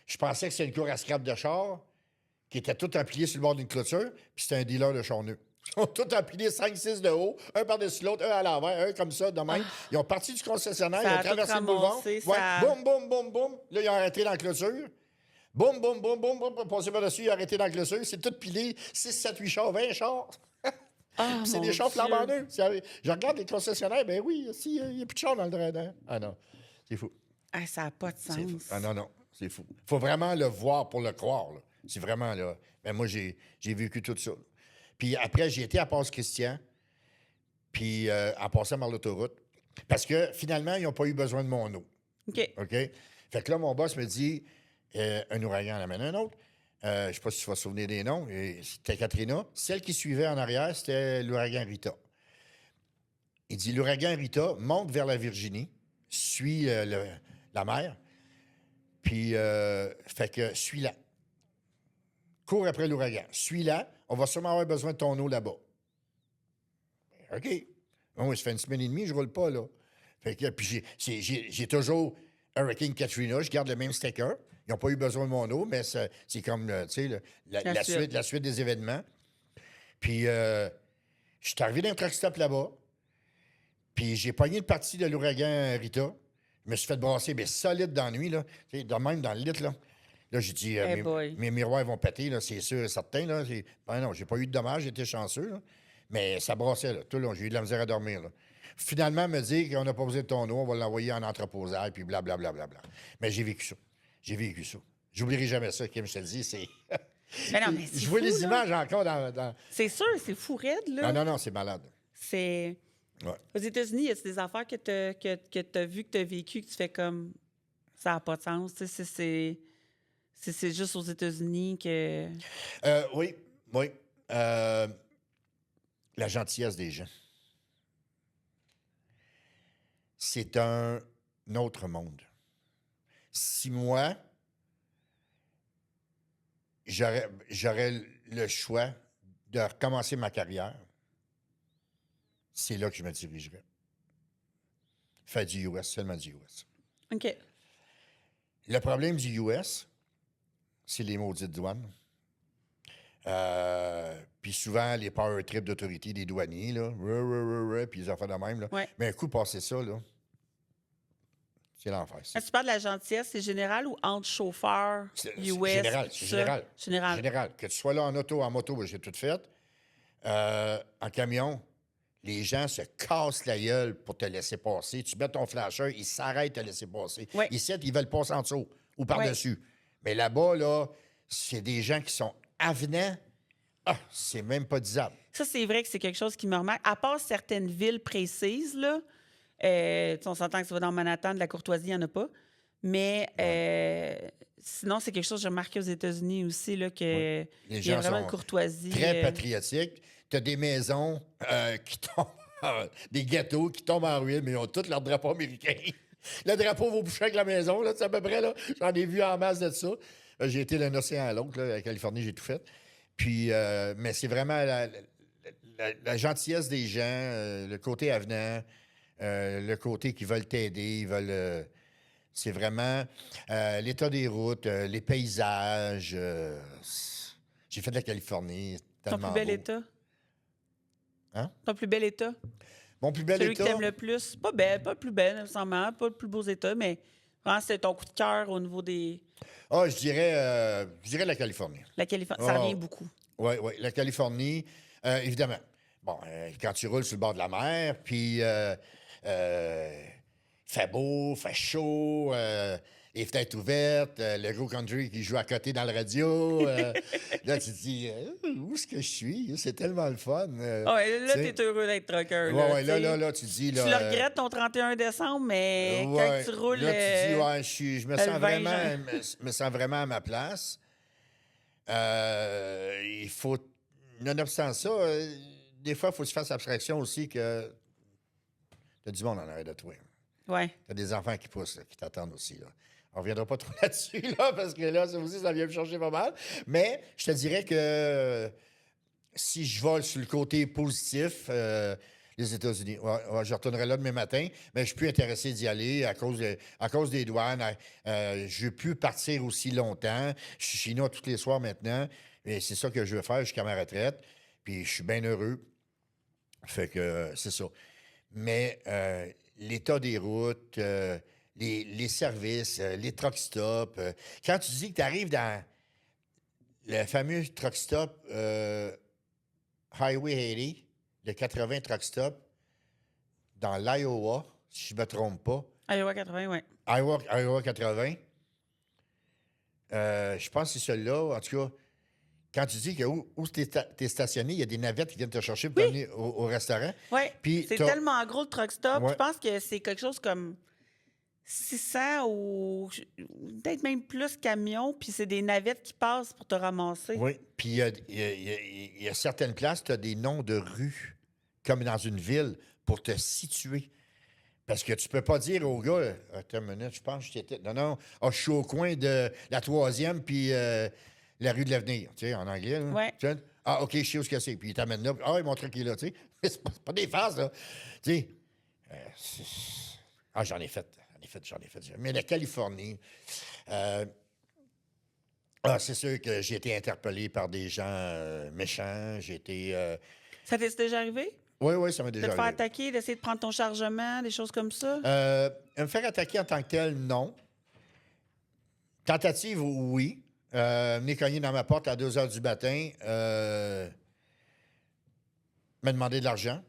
Je pensais que c'était une cour à scrap de char qui était tout empilé sur le bord d'une clôture, puis c'était un dealer de charneux. Ils ont tout empilé 5-6 de haut, un par-dessus l'autre, un à l'envers, un comme ça, de même. Ils ont parti du concessionnaire, Ça ils ont a tout traversé le boulevard. ramassé, Ouais, ça- boum, boum, boum, boum. Là, ils ont arrêté dans la clôture. Boum, boum, boum, boum, boum, passé par-dessus, ils ont arrêté dans la clôture. C'est tout pilé. 6, 7, 8 chars, 20 chars. Ah, C'est mon des chars Dieu. flambant neufs. Je regarde les concessionnaires, ben oui, il n'y a plus de chars dans le drain. Ah non, c'est fou. Ah, ça n'a pas de sens. C'est fou. Ah non, non, c'est fou. Il faut vraiment le voir pour le croire. Là. C'est vraiment là. Ben, moi, j'ai vécu tout ça. Puis après, j'ai été à Passe-Christian, puis en passant par l'autoroute, parce que finalement, ils n'ont pas eu besoin de mon eau. OK. OK? Fait que là, mon boss me dit un ouragan en amène un autre. Je ne sais pas si tu vas te souvenir des noms. C'était Katrina. Celle qui suivait en arrière, c'était l'ouragan Rita. Il dit l'ouragan Rita monte vers la Virginie, suit la mer, puis fait que suis-la. Cours après l'ouragan. Suis-la. On va sûrement avoir besoin de ton eau là-bas. OK. Moi, ça fait une semaine et demie, je roule pas, là. Fait que, puis j'ai toujours Hurricane Katrina, je garde le même sticker. Ils n'ont pas eu besoin de mon eau, mais c'est comme, tu sais, la suite des événements. Puis, je suis arrivé dans un truck stop là-bas, puis j'ai pogné une partie de l'ouragan Rita. Je me suis fait brasser, bien solide dans la nuit, là. Tu sais, de même dans le lit, là. Là, j'ai dit, Hey boy. mes miroirs vont péter, là, c'est sûr et certain, là. Ben non, j'ai pas eu de dommages, j'étais chanceux, là. Mais ça brassait, là. Tout le long, j'ai eu de la misère à dormir, là. Finalement, me dit qu'on n'a pas besoin de ton eau, on va l'envoyer en entreposage, puis blablabla. Mais j'ai vécu ça. J'ai vécu ça. J'oublierai jamais ça, Kim, je te le dis, c'est... Mais non, mais c'est Je vois fou, les là. images encore dans... C'est sûr, c'est fou raide, là. Non, c'est malade. C'est... Ouais. Aux États-Unis, y a des affaires que tu as vues, que tu as vécues, que tu fais comme... Ça n'a pas de sens. Tu sais, c'est juste aux États-Unis que... Oui. La gentillesse des gens. C'est un autre monde. Si moi, j'aurais le choix de recommencer ma carrière, c'est là que je me dirigerais. Faire du US, seulement du US. OK. Le problème du US, c'est les maudites douanes. Puis souvent, les power trips d'autorité des douaniers, là, puis les affaires de même. Là. Ouais. Mais un coup, passer ça, là, c'est l'enfer. Quand tu parles de la gentillesse, c'est général ou entre chauffeurs, US? Général, tout c'est ça? général. Général. Général. Que tu sois là en auto, en moto, ben, j'ai tout fait. En camion, les gens se cassent la gueule pour te laisser passer. Tu mets ton flasher, ils s'arrêtent de te laisser passer. Ouais. Ici, ils veulent passer en dessous ou par-dessus. Mais là-bas, là, c'est des gens qui sont avenants. Ah, c'est même pas disable. Ça, c'est vrai que c'est quelque chose qui me remarque. À part certaines villes précises, là, tu sais, on s'entend que ça va dans Manhattan, de la courtoisie, il n'y en a pas. Mais sinon, c'est quelque chose que j'ai remarqué aux États-Unis aussi, là, que Les il y a gens vraiment sont une courtoisie. très patriotiques. Tu as des maisons qui tombent, des ghettos qui tombent en ruine, mais ils ont tous leur drapeau américain. Le drapeau va boucher avec la maison, là, c'est à peu près, là. J'en ai vu en masse de ça. J'ai été d'un océan à l'autre, là, à Californie, j'ai tout fait. Puis, mais c'est vraiment la gentillesse des gens, le côté avenant, le côté qui veulent t'aider, ils veulent... c'est vraiment l'état des routes, les paysages. J'ai fait de la Californie, Ton tellement plus bel beau. état? Hein? Ton plus bel état? Mon plus bel Celui état... que t'aimes le plus? Pas belle, pas le plus belle, nécessairement, pas le plus beau état, mais vraiment, c'est ton coup de cœur au niveau des... Ah, je dirais la Californie. La Californie, ça Oh. revient beaucoup. Oui, la Californie, évidemment. Bon, quand tu roules sur le bord de la mer, puis fait beau, fait chaud, les fenêtres ouvertes, le gros country qui joue à côté dans le radio. Là, tu te dis, où est-ce que je suis? C'est tellement le fun. Ouais, là, tu sais. t'es heureux d'être trucker. Ouais, tu sais. là, tu te dis... Là, Tu le regrettes ton 31 décembre, mais ouais, quand tu roules... là, tu dis, ouais, je me le sens 20 me sens vraiment à ma place. Il faut... Nonobstant ça, des fois, il faut que tu fasses abstraction aussi que t'as du monde en arrière de toi. Ouais. T'as des enfants qui poussent, là, qui t'attendent aussi. Là. On ne reviendra pas trop là-dessus, là, parce que là, ça aussi, ça vient me chercher pas mal. Mais je te dirais que si je vole sur le côté positif, les États-Unis, je retournerai là demain matin, mais je suis plus intéressé d'y aller à cause des douanes. Je ne veux plus partir aussi longtemps. Je suis chez nous tous les soirs maintenant, et c'est ça que je veux faire jusqu'à ma retraite. Puis je suis bien heureux. Fait que c'est ça. Mais l'état des routes, les services, les truck stops, quand tu dis que tu arrives dans le fameux truck stop Highway 80, le 80 truck stop, dans l'Iowa, si je ne me trompe pas. Iowa 80, oui. Iowa 80. Je pense que c'est celui-là. En tout cas, quand tu dis que où tu es stationné, il y a des navettes qui viennent te chercher pour t'amener au restaurant. Oui, Puis c'est tellement gros le truck stop. Ouais. Je pense que c'est quelque chose comme 600 ou peut-être même plus camions, puis c'est des navettes qui passent pour te ramasser. Oui, puis il y a certaines places, tu as des noms de rues, comme dans une ville, pour te situer. Parce que tu peux pas dire au gars, attends une minute, je pense que j'étais. Non, non, je suis au coin de la 3e, puis la rue de l'Avenir, tu sais, en anglais. Là. Ouais. Tu sais, OK, je sais où c'est. Puis il t'amène là. Ah, il montre qu'il est là, tu sais. C'est pas des farces, là. Tu sais. J'en ai fait. J'en ai fait. Mais la Californie. C'est sûr que j'ai été interpellé par des gens méchants. J'ai été. Ça t'est déjà arrivé? Oui, ça m'est De déjà te faire arrivé. attaquer, d'essayer de prendre ton chargement, des choses comme ça? Me faire attaquer en tant que tel, non. Tentative, oui. Venir cogner dans ma porte à 2 heures du matin, me demander de l'argent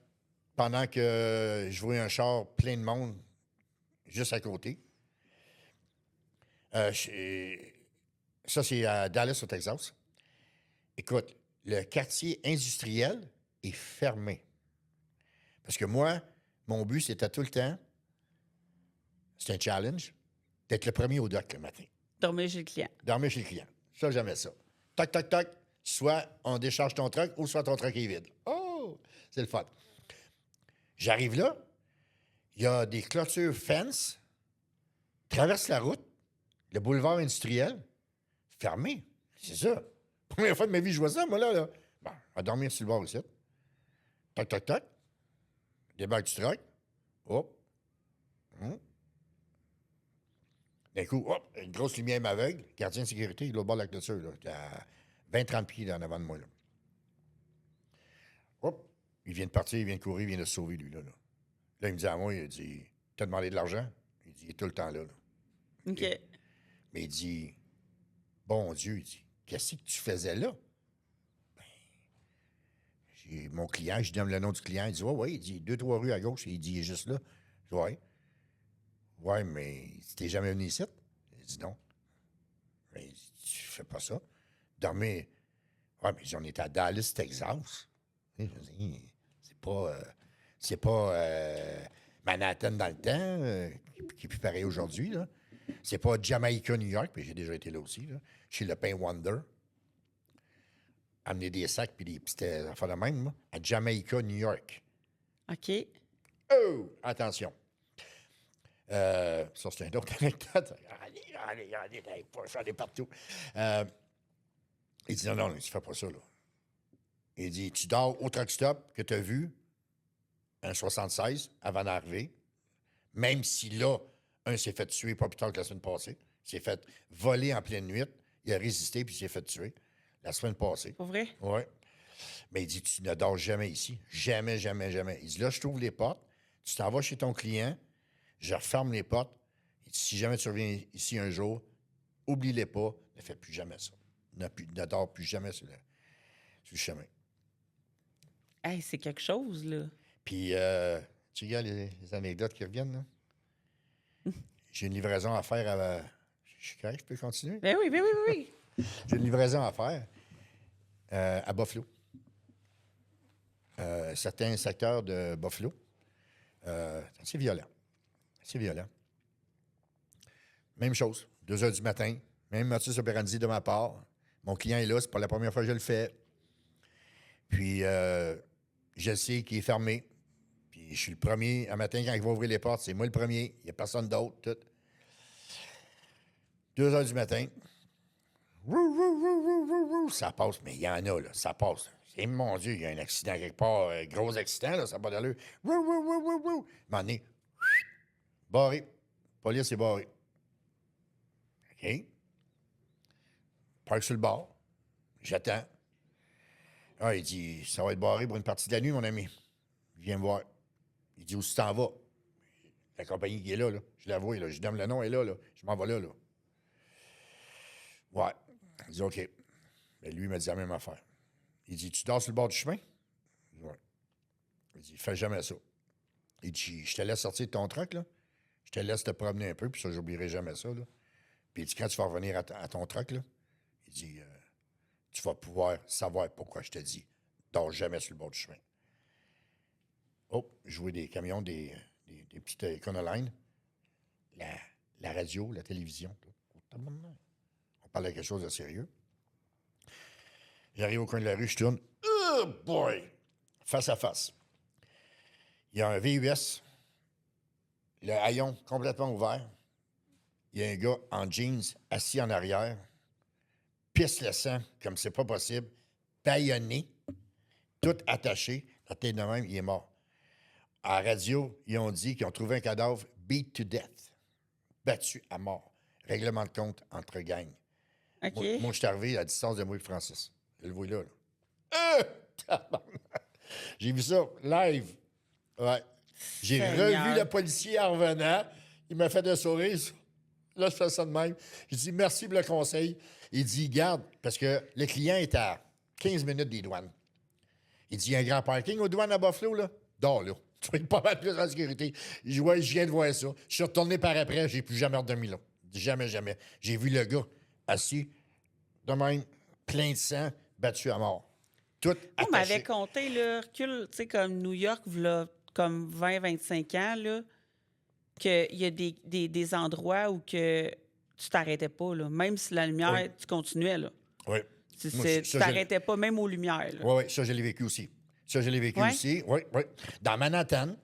pendant que je voyais un char plein de monde juste à côté. Ça, c'est à Dallas, au Texas. Écoute, le quartier industriel est fermé. Parce que moi, mon but, c'était tout le temps, c'est un challenge, d'être le premier au dock le matin. Dormir chez le client. Dormir chez le client. Ça, j'aimais ça. Toc, toc, toc. Soit on décharge ton truck ou soit ton truck est vide. Oh! C'est le fun. J'arrive là, il y a des clôtures fence, traverse la route, le boulevard industriel, fermé. C'est ça. Première fois de ma vie, je vois ça, moi, là. Bon, à dormir sur le bord ici. Toc, toc, toc. Débarque du truck. Hop. D'un coup, hop, une grosse lumière m'aveugle. Gardien de sécurité, il est au bord de la clôture, là. À 20-30 pieds là, en avant de moi, là. Hop. Il vient de partir, il vient de courir, il vient de se sauver, lui, là. Là, il me dit à moi, il dit, t'as demandé de l'argent? Il dit, il est tout le temps là. OK. Mais il dit, bon Dieu, il dit, qu'est-ce que tu faisais là? Ben, mon client, je donne le nom du client, il dit, ouais, il dit, 2-3 rues à gauche, il dit, il est juste là. Je dis, ouais. Ouais, mais tu t'es jamais venu ici? Il dit, non. Mais il dit, tu fais pas ça. Dormir. Ouais, mais on est à Dallas, Texas. Je dis, c'est pas Manhattan dans le temps, qui est plus pareil aujourd'hui, là. C'est pas Jamaica, New York, puis j'ai déjà été là aussi, là, chez le Pain Wonder. Amener des sacs puis des petites affaires de même, là, à Jamaica, New York. OK. Oh! Attention. Ça, c'est une autre anecdote. Allez, j'en ai partout. Il dit, non, tu fais pas ça, là. Il dit, tu dors au truck stop que tu as vu, un 76, avant d'arriver, même si là, un s'est fait tuer pas plus tard que la semaine passée. Il s'est fait voler en pleine nuit. Il a résisté puis il s'est fait tuer la semaine passée. Pour vrai? Oui. Mais il dit, tu ne dors jamais ici. Jamais, jamais, jamais. Il dit, là, je t'ouvre les portes, tu t'en vas chez ton client, je referme les portes. Il dit, si jamais tu reviens ici un jour, oublie-les pas, ne fais plus jamais ça. Ne dors plus jamais sur le chemin. Hey, c'est quelque chose, là. Puis, tu regardes les anecdotes qui reviennent, là? J'ai une livraison à faire à... Je peux continuer? Ben oui, ben oui, ben oui. J'ai une livraison à faire à Buffalo. Certains secteurs de Buffalo. C'est violent. C'est violent. Même chose. 2 heures du matin. Même modus operandi de ma part. Mon client est là. C'est pas la première fois que je le fais. Puis, je sais qu'il est fermé. Puis, je suis le premier. Un matin, quand il va ouvrir les portes, c'est moi le premier. Il n'y a personne d'autre. Tout. 2 heures du matin. Ça passe, mais il y en a, là. Ça passe. Et mon Dieu, il y a un accident quelque part, un gros accident, là, ça n'a pas d'allure. À un moment donné, barré. Police est barré. OK. Parque sur le bord. J'attends. Ah, il dit, ça va être barré pour une partie de la nuit, mon ami. Il vient me voir. Il dit, où tu t'en vas? La compagnie qui est là, là. Je la vois, là. Je donne le nom, elle est là, là. Je m'en vais là, là. Ouais. Il dit, OK. Mais lui, il m'a dit la même affaire. Il dit, tu dors sur le bord du chemin? Oui. Il dit, fais jamais ça. Il dit, je te laisse sortir de ton truck, là. Je te laisse te promener un peu, puis ça, j'oublierai jamais ça, là. Puis il dit, quand tu vas revenir à ton truck, là, il dit, tu vas pouvoir savoir pourquoi je te dis, dors jamais sur le bord du chemin. Oh, je vois des camions, des petites Econoline. La radio, la télévision. On parle de quelque chose de sérieux. J'arrive au coin de la rue, je tourne. Oh boy! Face à face. Il y a un VUS, le haillon complètement ouvert. Il y a un gars en jeans assis en arrière, pisse le sang comme c'est pas possible, bâillonné, tout attaché, la tête de même, il est mort. À la radio, ils ont dit qu'ils ont trouvé un cadavre beat to death, battu à mort. Règlement de compte entre gangs. OK. Moi, je suis arrivé à la distance de moi et Francis. Je le vois là. J'ai vu ça live. Ouais. J'ai Seigneur. revu le policier en revenant. Il m'a fait un sourire. Là, je fais ça de même. J'ai dit merci pour le conseil. Il dit, garde, parce que le client est à 15 minutes des douanes. Il dit, il y a un grand parking aux douanes à Buffalo, là. Dors, là. Tu vas être pas mal plus en sécurité. Il dit, ouais, je viens de voir ça. Je suis retourné par après, j'ai plus jamais redormi là. Jamais, jamais. J'ai vu le gars assis, de même, plein de sang, battu à mort. Tout On attaché. m'avait compté, le recul, tu sais, comme New York, v'là comme 20-25 ans, là, qu'il y a des endroits où que tu t'arrêtais pas, là. Même si la lumière, Oui. tu continuais, là. Oui. Moi, Tu t'arrêtais pas, même aux lumières, là. Oui, oui, ça, je l'ai vécu aussi. Ça, je l'ai vécu Ouais? aussi. Oui, oui. Dans Manhattan,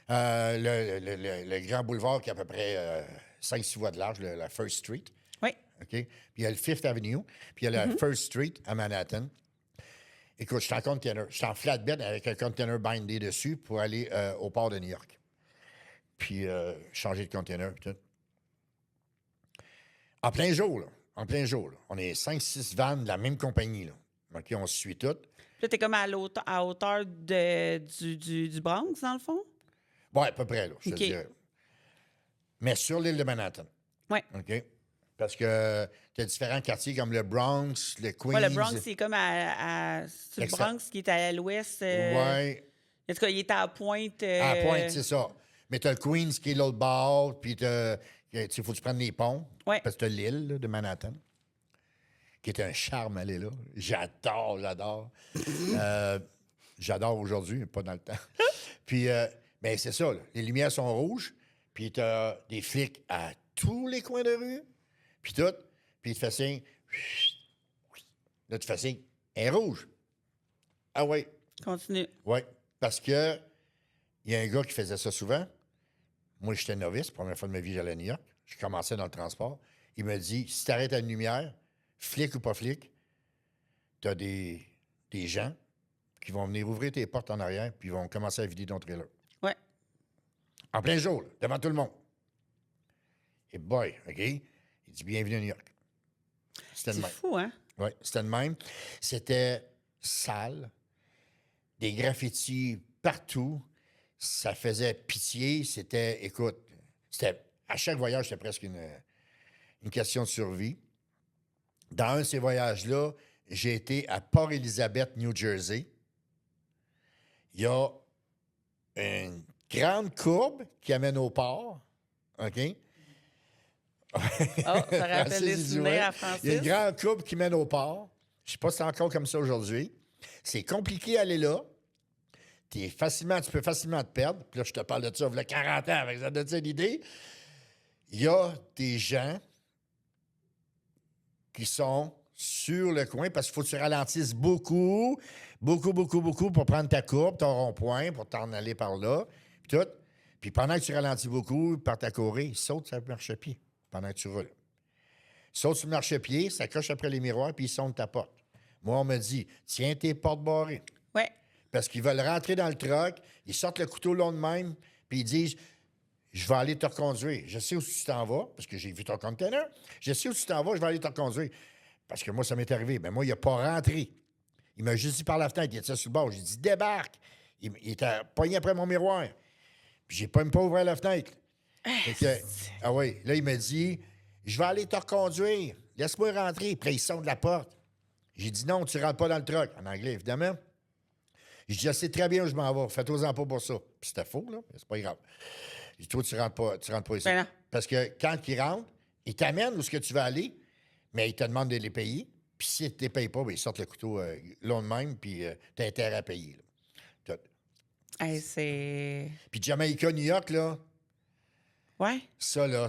le grand boulevard qui a à peu près 5-6 voies de large, la First Street. Oui. OK? Puis il y a le Fifth Avenue, puis il y a la First Street à Manhattan. Écoute, je suis en container. Je suis en flatbed avec un container bindé dessus pour aller au port de New York. Puis changer de container, puis tout. En plein jour, là. En plein jour, là. On est 5-6 vannes de la même compagnie, là. OK, on se suit toutes. Là, t'es comme à hauteur du Bronx, dans le fond? Oui, à peu près, là, je te OK. dirais. Mais sur l'île de Manhattan. Oui. OK? Parce que tu as différents quartiers comme le Bronx, le Queens. Ouais, le Bronx, c'est comme c'est le Bronx qui est à l'ouest. Oui. En tout cas, il est à la pointe. À la pointe, c'est ça. Mais tu as le Queens qui est l'autre bord, puis il faut que tu prennes les ponts. Ouais. Parce que tu as l'île là, de Manhattan, qui est un charme, aller là. J'adore. J'adore aujourd'hui, mais pas dans le temps. Puis, mais c'est ça, là. Les lumières sont rouges, puis tu as des flics à tous les coins de rue, puis tout. Puis il te fait signe. Là, tu fais signe. Elle est rouge. Ah oui. Continue. Oui. Parce que il y a un gars qui faisait ça souvent. Moi, j'étais novice. Première fois de ma vie, j'allais à New York. Je commençais dans le transport. Il me dit, si tu arrêtes à une lumière, flic ou pas flic, tu as des gens qui vont venir ouvrir tes portes en arrière puis ils vont commencer à vider ton trailer. Ouais. En plein jour, là, devant tout le monde. Et boy, OK? Il dit, bienvenue à New York. C'était le C'est même. fou, hein? Oui, c'était le même. C'était sale, des graffitis partout. Ça faisait pitié. C'était, écoute, à chaque voyage, c'était presque une question de survie. Dans un de ces voyages-là, j'ai été à Port Elizabeth, New Jersey. Il y a une grande courbe qui amène au port. OK? Oh, ça rappelle Francis, des il dit, souvenirs ouais. à Francis. Il y a une grande courbe qui mène au port. Je ne sais pas si c'est encore comme ça aujourd'hui. C'est compliqué d'aller là. Tu peux facilement te perdre. Puis là, je te parle de ça, il y a 40 ans, avec ça donne l'idée. Il y a des gens qui sont sur le coin parce qu'il faut que tu ralentisses beaucoup pour prendre ta courbe, ton rond-point, pour t'en aller par là. Puis tout. Puis pendant que tu ralentis beaucoup, par ta courir, ils sautent sur le marchepied pendant que tu roules. saute sur le marchepied, s'accroche après les miroirs, puis ils sondent ta porte. Moi, on me dit, tiens tes portes barrées. Ouais. Parce qu'ils veulent rentrer dans le truck, ils sortent le couteau long de même, puis ils disent, je vais aller te reconduire. Je sais où tu t'en vas, parce que j'ai vu ton container. Je sais où tu t'en vas, je vais aller te reconduire. Parce que moi, ça m'est arrivé. Mais moi, il n'a pas rentré. Il m'a juste dit par la fenêtre, il était sur le bord. J'ai dit, débarque. Il était pogné après mon miroir. Puis j'ai pas même pas ouvert la fenêtre. Ah oui, là, il m'a dit, je vais aller te reconduire. Laisse-moi rentrer. Puis là, il sonne la porte. J'ai dit, non, tu ne rentres pas dans le truck. En anglais, évidemment. J'ai dit, je sais très bien où je m'en vais. Fais-toi-en pas pour ça. Puis c'était faux, là. Mais c'est pas grave. J'ai dit, toi, tu rentres pas ici. Ben non. Parce que quand il rentre, il t'amène où est-ce que tu veux aller, mais il te demande de les payer. Puis si tu ne les payes pas, bien, ils sortent le couteau long de même, puis tu as intérêt à payer. Là. Hey, c'est... Puis Jamaica, New York, là, Ouais. ça, là,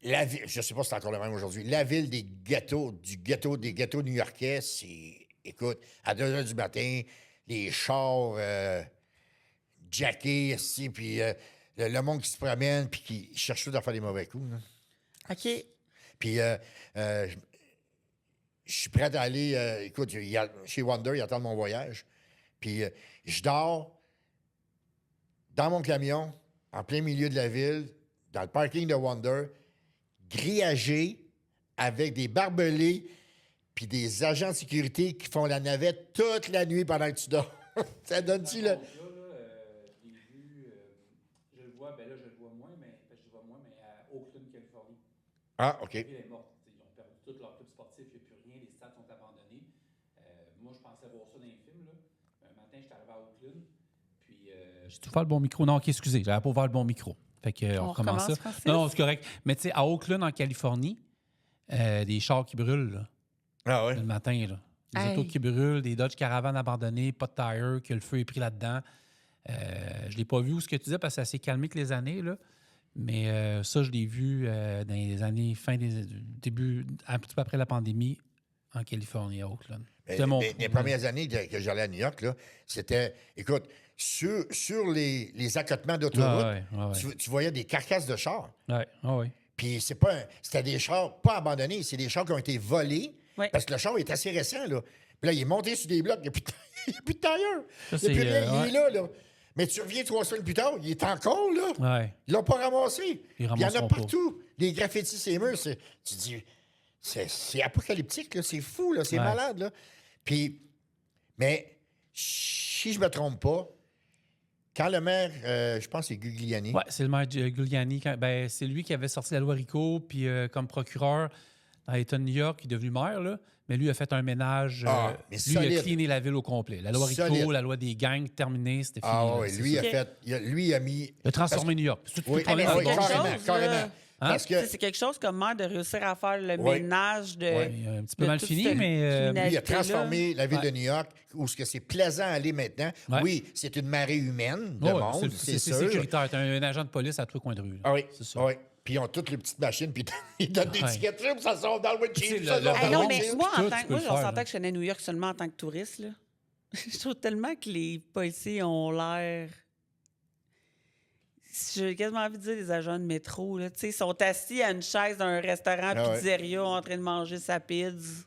la ville, je sais pas si c'est encore le même aujourd'hui, la ville des ghettos, des ghettos new-yorkais, c'est, écoute, à 2 h du matin, les chars jackés, ici, puis le monde qui se promène, puis qui cherche tout à faire des mauvais coups. Là. OK. Puis, je suis prêt à aller, écoute, chez Wonder, ils attendent mon voyage. Puis, je dors dans mon camion, en plein milieu de la ville, dans le parking de Wonder, grillagé, avec des barbelés, puis des agents de sécurité qui font la navette toute la nuit pendant que tu dors. Ça donne-tu, là? Je l'ai vu, je le vois, ben là, je le vois moins, mais je le vois moins, mais à Oakland, Californie. Ah, OK. La ville est morte. Ils ont perdu tout leur club sportif, il n'y a plus rien, les stades sont abandonnés. Moi, je pensais voir ça dans les films. Là. Un matin, j'étais arrivé à Oakland, puis j'ai tout fait le bon micro. Non, OK, excusez, j'avais pas ouvert le bon micro. Fait que, on recommence ça. Francis? Non, c'est correct. Mais tu sais, à Oakland, en Californie, des chars qui brûlent, là, Ah, ouais. le matin, là. Des Hey. autos qui brûlent, des Dodge Caravan abandonnés, pas de tire, que le feu est pris là-dedans. Je l'ai pas vu où ce que tu disais parce que ça s'est calmé que les années, là. Mais ça, je l'ai vu dans les années, début, un petit peu après la pandémie, en Californie, à Oakland. Les premières années que j'allais à New York, là, c'était, écoute, sur les accotements d'autoroute, tu voyais des carcasses de chars. Oui. Puis c'était des chars pas abandonnés, c'est des chars qui ont été volés. Ouais. Parce que le char est assez récent, là. Puis là, il est monté sur des blocs, il n'y a plus de tailleur. Ça, Il n'y a plus c'est, rien, il est là. Mais tu reviens 3 semaines plus tard, il est encore là. Ouais. Ils l'ont pas ramassé. Ils Il y en a ramasseront pas. partout. Des graffitis, ces murs. Tu dis, c'est apocalyptique, là. C'est fou, là. C'est malade, là. Puis, mais si je me trompe pas, quand le maire, je pense que c'est Gugliani. Oui, c'est le maire Giuliani. C'est lui qui avait sorti la loi RICO, puis comme procureur dans l'État de New York, il est devenu maire, là. Mais lui a fait un ménage. Mais lui, il solide. a cleané la ville au complet. La loi RICO, Solide. la loi des gangs, terminée, c'était fini. Ah là, oui, c'est lui ça. il a mis... Il a transformé New York. C'est tout Oui, le problème mais dans c'est le quelque monde. chose, carrément. là. Parce Tu sais, que c'est quelque chose comme maire de réussir à faire le Ouais. ménage de... Ouais. Il a un petit peu de mal toute fini, cette mais... lui, il a criminalité-là. transformé la ville Ouais. de New York où ce que c'est plaisant à aller maintenant. Ouais. Oui, c'est une marée humaine de ouais, monde, c'est sûr. sécuritaire. T'as un agent de police à tous les coins de rue. là. Ah oui, C'est ça. oui. Puis ils ont toutes les petites machines, puis ils donnent des Ouais. tickets, puis ça sort dans le windshield. Tu sais, ça le- sort le- dans Hey, le non, Bon, mais windshield. moi, tout, en tu tant peux moi, le on faire, s'entend là. que je connais New York seulement en tant que touriste. Là. Je trouve tellement que les policiers ont l'air... J'ai quasiment envie de dire des agents de métro. Là. Tu sais, ils sont assis à une chaise dans un restaurant Ah ouais. pizzeria en train de manger sa pizza.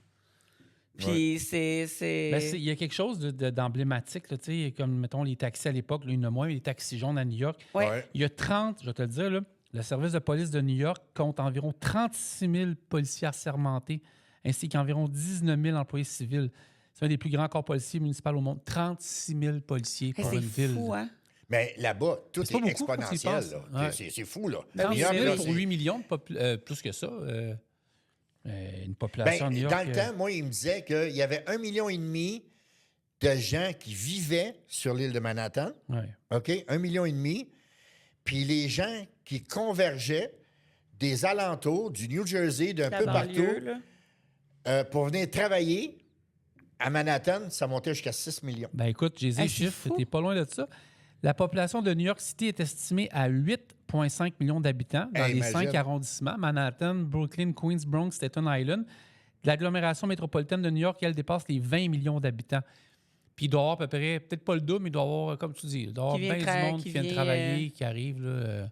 Puis c'est... Ben, il y a quelque chose d'emblématique, là, tu sais, comme, mettons, les taxis à l'époque, là, il y en a moins, les taxis jaunes à New York. Ouais. Ouais. Il y a 30, je vais te le dire, là, le service de police de New York compte environ 36 000 policiers assermentés, ainsi qu'environ 19 000 employés civils. C'est un des plus grands corps policiers municipaux au monde. 36 000 policiers Hey, pour une c'est ville. fou, hein? Mais là-bas, tout C'est pas est beaucoup quand tu y exponentiel. penses. Là. Ouais. C'est fou, là. 36 New York, 000 là, pour c'est- 8 millions, plus que ça. Une population à New York. dans le temps, moi, il me disait qu'il y avait 1,5 million de gens qui vivaient sur l'île de Manhattan. Ouais. OK? 1,5 million. Puis les gens qui convergeaient des alentours, du New Jersey, d'un La peu banlieue, partout, là. pour venir travailler à Manhattan, ça montait jusqu'à 6 millions. Ben écoute, j'ai les Hey, c'est chiffres, fou. t'es pas loin de ça. La population de New York City est estimée à 8,5 millions d'habitants dans Hey, les imagine. 5 arrondissements, Manhattan, Brooklyn, Queens, Bronx, Staten Island. L'agglomération métropolitaine de New York, elle dépasse les 20 millions d'habitants. Puis il doit y avoir à peu près, peut-être pas le double, mais il doit y avoir, comme tu dis, il doit y avoir Qui vient bien du monde qui vient travailler, qui arrive. Là,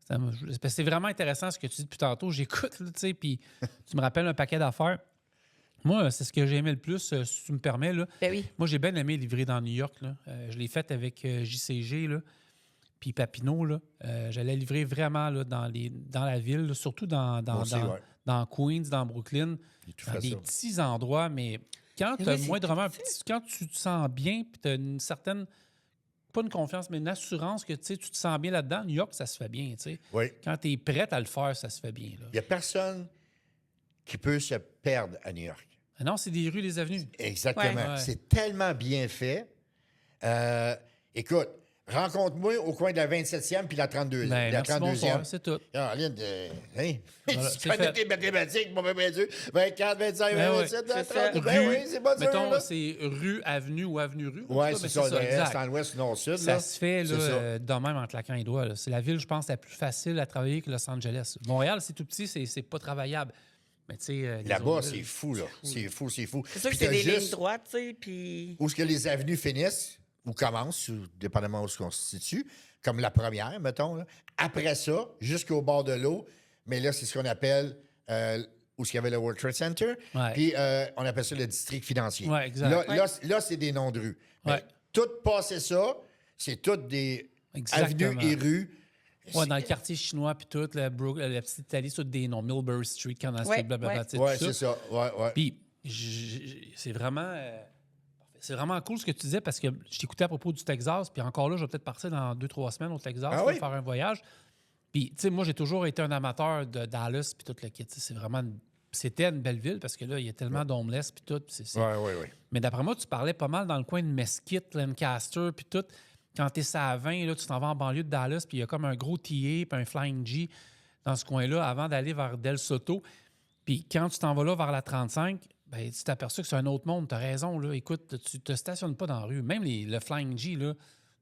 Parce que c'est vraiment intéressant ce que tu dis depuis tantôt. J'écoute, là, tu sais, puis tu me rappelles un paquet d'affaires. Moi, c'est ce que j'ai aimé le plus, si tu me permets. Là. Ben oui. Moi, j'ai bien aimé livrer dans New York. Là. Je l'ai fait avec JCG, là, puis Papineau. Là. J'allais livrer vraiment là, dans la ville, là, surtout dans Queens, dans Brooklyn, dans des petits endroits. Mais quand tu as quand tu te sens bien, puis tu as une certaine, pas une confiance, mais une assurance que tu te sens bien là-dedans, New York, ça se fait bien. T'sais. Oui. Quand tu es prête à le faire, ça se fait bien. Il n'y a personne qui peut se perdre à New York. Non, c'est des rues, des avenues. Exactement. Ouais. C'est tellement bien fait. Écoute, rencontre-moi au coin de la 27e puis la 32e. Ben, la merci, 32e. bonsoir, c'est tout. Caroline, Voilà, tu connais tes mathématiques, mauvais bien dur. 24, 25, Ben 27, ouais. 30. Ben oui, c'est pas dur. Mettons, là. c'est rue, avenue ou avenue-rue. Oui, c'est ça. De exact. l'est en ouest, nord-sud. Ça là. se fait C'est ça. de même en claquant les doigts. Là. C'est la ville, je pense, la plus facile à travailler que Los Angeles. Montréal, c'est tout petit, c'est pas travaillable. Mais tu sais, Là-bas, c'est fou, là. C'est fou. C'est sûr que Puis c'est t'as des juste lignes droites, tu sais, puis... où est-ce que les avenues finissent, ou commencent, dépendamment où on se situe, comme la première, mettons. Là. Après ça, jusqu'au bord de l'eau, mais là, c'est ce qu'on appelle où il y avait le World Trade Center, Ouais. puis on appelle ça le district financier. Ouais, exact. Là, c'est des noms de rues. Mais Ouais. tout passé ça, c'est toutes des Exactement. avenues et rues. Ouais, dans le quartier chinois, puis tout, la petite Italie, c'est des noms. Millbury Street, Canal Ouais, Street, blablabla. ouais. tu sais, Oui, tout c'est ça. Ouais. Puis, c'est vraiment... c'est vraiment cool ce que tu disais parce que je t'écoutais à propos du Texas. Puis encore là, je vais peut-être partir dans 2-3 semaines au Texas Ah pour oui? faire un voyage. Puis, tu sais, moi, j'ai toujours été un amateur de Dallas puis tout le kit. C'est vraiment... C'était une belle ville parce que là, il y a tellement d'homeless puis tout. Oui. Mais d'après moi, tu parlais pas mal dans le coin de Mesquite, Lancaster puis tout. Quand t'es ça à 20, là, tu t'en vas en banlieue de Dallas puis il y a comme un gros TA puis un Flying G dans ce coin-là avant d'aller vers Del Soto. Puis quand tu t'en vas là vers la 35... ben, tu t'aperçois que c'est un autre monde. Tu as raison. Là. Écoute, tu te stationnes pas dans la rue. Même le Flying G, là,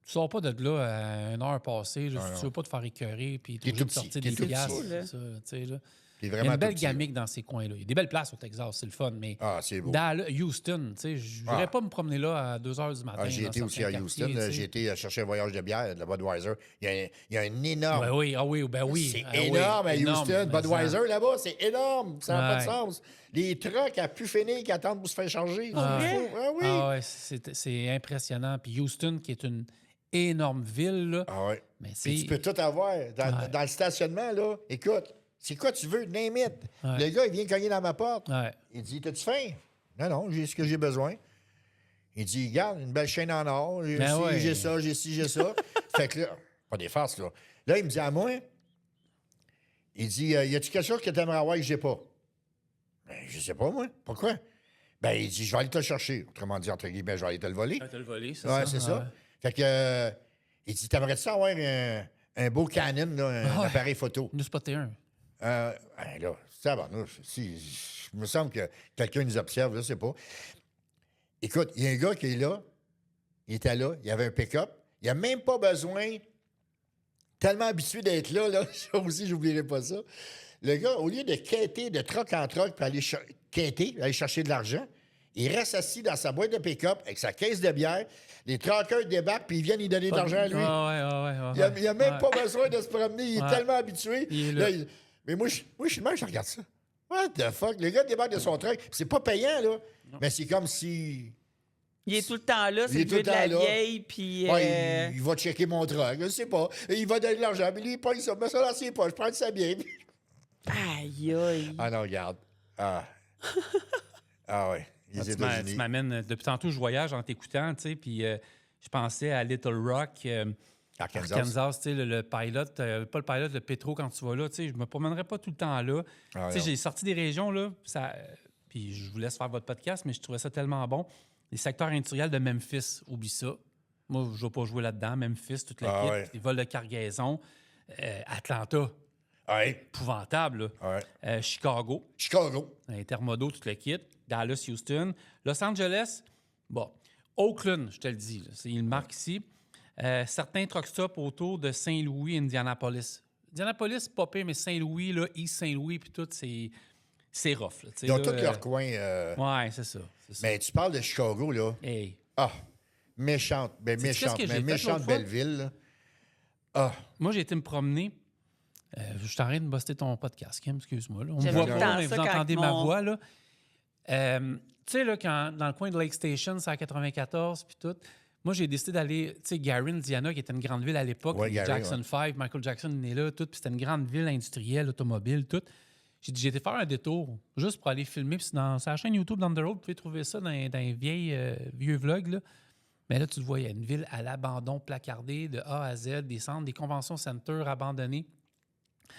tu sors pas de là à 1 heure passée. Là, si tu veux pas te faire écœurer puis T'es tu tout de sortir petit, des t'es tout piastres. petit, là. C'est ça, tu sais, là. C'est Il y a vraiment une belle tout petit, gamique dans ces coins-là. Il y a des belles places au Texas, c'est le fun. Mais Ah, c'est beau. Dallas, Houston, tu sais, je n'irais pas me promener là à 2 h du matin. Ah, j'ai dans été aussi certains à Houston. quartiers, tu sais. J'ai été chercher un voyage de bière de la Budweiser. Il y a un énorme... Ben oui. C'est Ah oui, énorme à énorme, Houston. mais Budweiser, là-bas, c'est énorme. Ça n'a pas de Ouais. sens. Les trucks à pu finir qui attendent pour se faire charger. Ah. C'est fou. Ah oui. Ah ouais, c'est impressionnant. Puis Houston, qui est une énorme ville, là, Ah ouais. mais Puis tu peux tout avoir. Dans le stationnement, là, écoute, c'est quoi tu veux? Name it. Ouais. Le gars, il vient cogner dans ma porte. Ouais. Il dit, t'as-tu faim? Non, j'ai ce que j'ai besoin. Il dit, regarde, une belle chaîne en or. J'ai Ben ci, ouais. j'ai ça, j'ai ci, j'ai ça. Fait que là, pas des farces, là. Là, il me dit à moi, il dit, y a-tu quelque chose que t'aimerais avoir que j'ai pas? Ben, je sais pas, moi. Pourquoi? Ben, il dit, je vais aller te le chercher. Autrement dit, entre guillemets, je vais aller te le voler. Ah, t'as le volé, c'est Ouais, ça? c'est Ah ça. ouais. Fait que, il dit, t'aimerais-tu ça avoir un beau Canon, là, un Ouais. appareil photo? Nous spotter un. Ben là, ça va, si, il me semble que quelqu'un nous observe, je sais pas. Écoute, il y a un gars qui est là, il était là, il avait un pick-up, il n'a même pas besoin, tellement habitué d'être là, ça aussi, j'oublierai pas ça. Le gars, au lieu de quêter de troc en troc pour aller quêter, aller chercher de l'argent, il reste assis dans sa boîte de pick-up avec sa caisse de bière, les troqueurs débarquent puis ils viennent lui donner de l'argent à lui. Ah ouais. Il n'a même pas besoin de se promener. Il est Ouais. tellement habitué. Il est Là, là. mais moi, je suis le même, je regarde ça. What the fuck? Le gars débarque de son truck. C'est pas payant, là. Mais c'est comme si... Il est tout le temps là, Il c'est est le tout vieux le de la temps là. vieille, puis... Ouais, il va checker mon truck. Je sais pas. Il va donner de l'argent. Mais lui, il paye ça. Mets ça dans ses poches. Prends sa bière. Aïe, aïe. Ah non, regarde. Ah. Ah ouais. Les Tu États-Unis. m'amènes... Depuis tantôt, je voyage en t'écoutant, tu sais, puis je pensais à Little Rock, Arkansas. Arkansas, tu sais, le pilot, pas le pilot, le pétro quand tu vas là, tu sais, je me promènerai pas tout le temps là. Ah, Tu sais, non. j'ai sorti des régions, là, puis je vous laisse faire votre podcast, mais je trouvais ça tellement bon. Les secteurs industriels de Memphis, oublie ça. Moi, je ne vais pas jouer là-dedans. Memphis, toute la Ah kit, ouais. les vols de cargaison. Atlanta, Ouais. épouvantable. Là. Ouais. Chicago, Chicago. Intermodo, toute la kit. Dallas, Houston. Los Angeles, bon. Oakland, je te le dis, là, il le marque ici. Certains truck stops autour de Saint-Louis, Indianapolis. Indianapolis, pas pire, mais Saint-Louis, là, East Saint-Louis, puis tout, c'est rough. Là, tu sais, Ils ont là, tous leur coin. Ouais, c'est ça. Mais tu parles de Chicago, là. Hey. Ah, méchante, qu'est-ce que j'ai fait méchante l'autre fois? belle ville. Là. Ah, Moi, j'ai été me promener Je suis en train de buster ton podcast, Kim, excuse-moi. Là. On me J'aime voit tout le pas, temps mais ça vous quand entendez ma mon- voix. Là. Tu sais, là, dans le coin de Lake Station, c'est à 94, puis tout, moi, j'ai décidé d'aller, tu sais, Gary, Indiana, qui était une grande ville à l'époque, Ouais, les Gary, Jackson 5, Michael Jackson est né là, tout, puis c'était une grande ville industrielle, automobile, tout. J'ai été faire un détour, juste pour aller filmer, puis c'est la chaîne YouTube Down the Road, vous pouvez trouver ça dans les vieux vlogs, là. Mais là, tu le vois, il y a une ville à l'abandon, placardée de A à Z, des centres, des convention centers abandonnés. Tu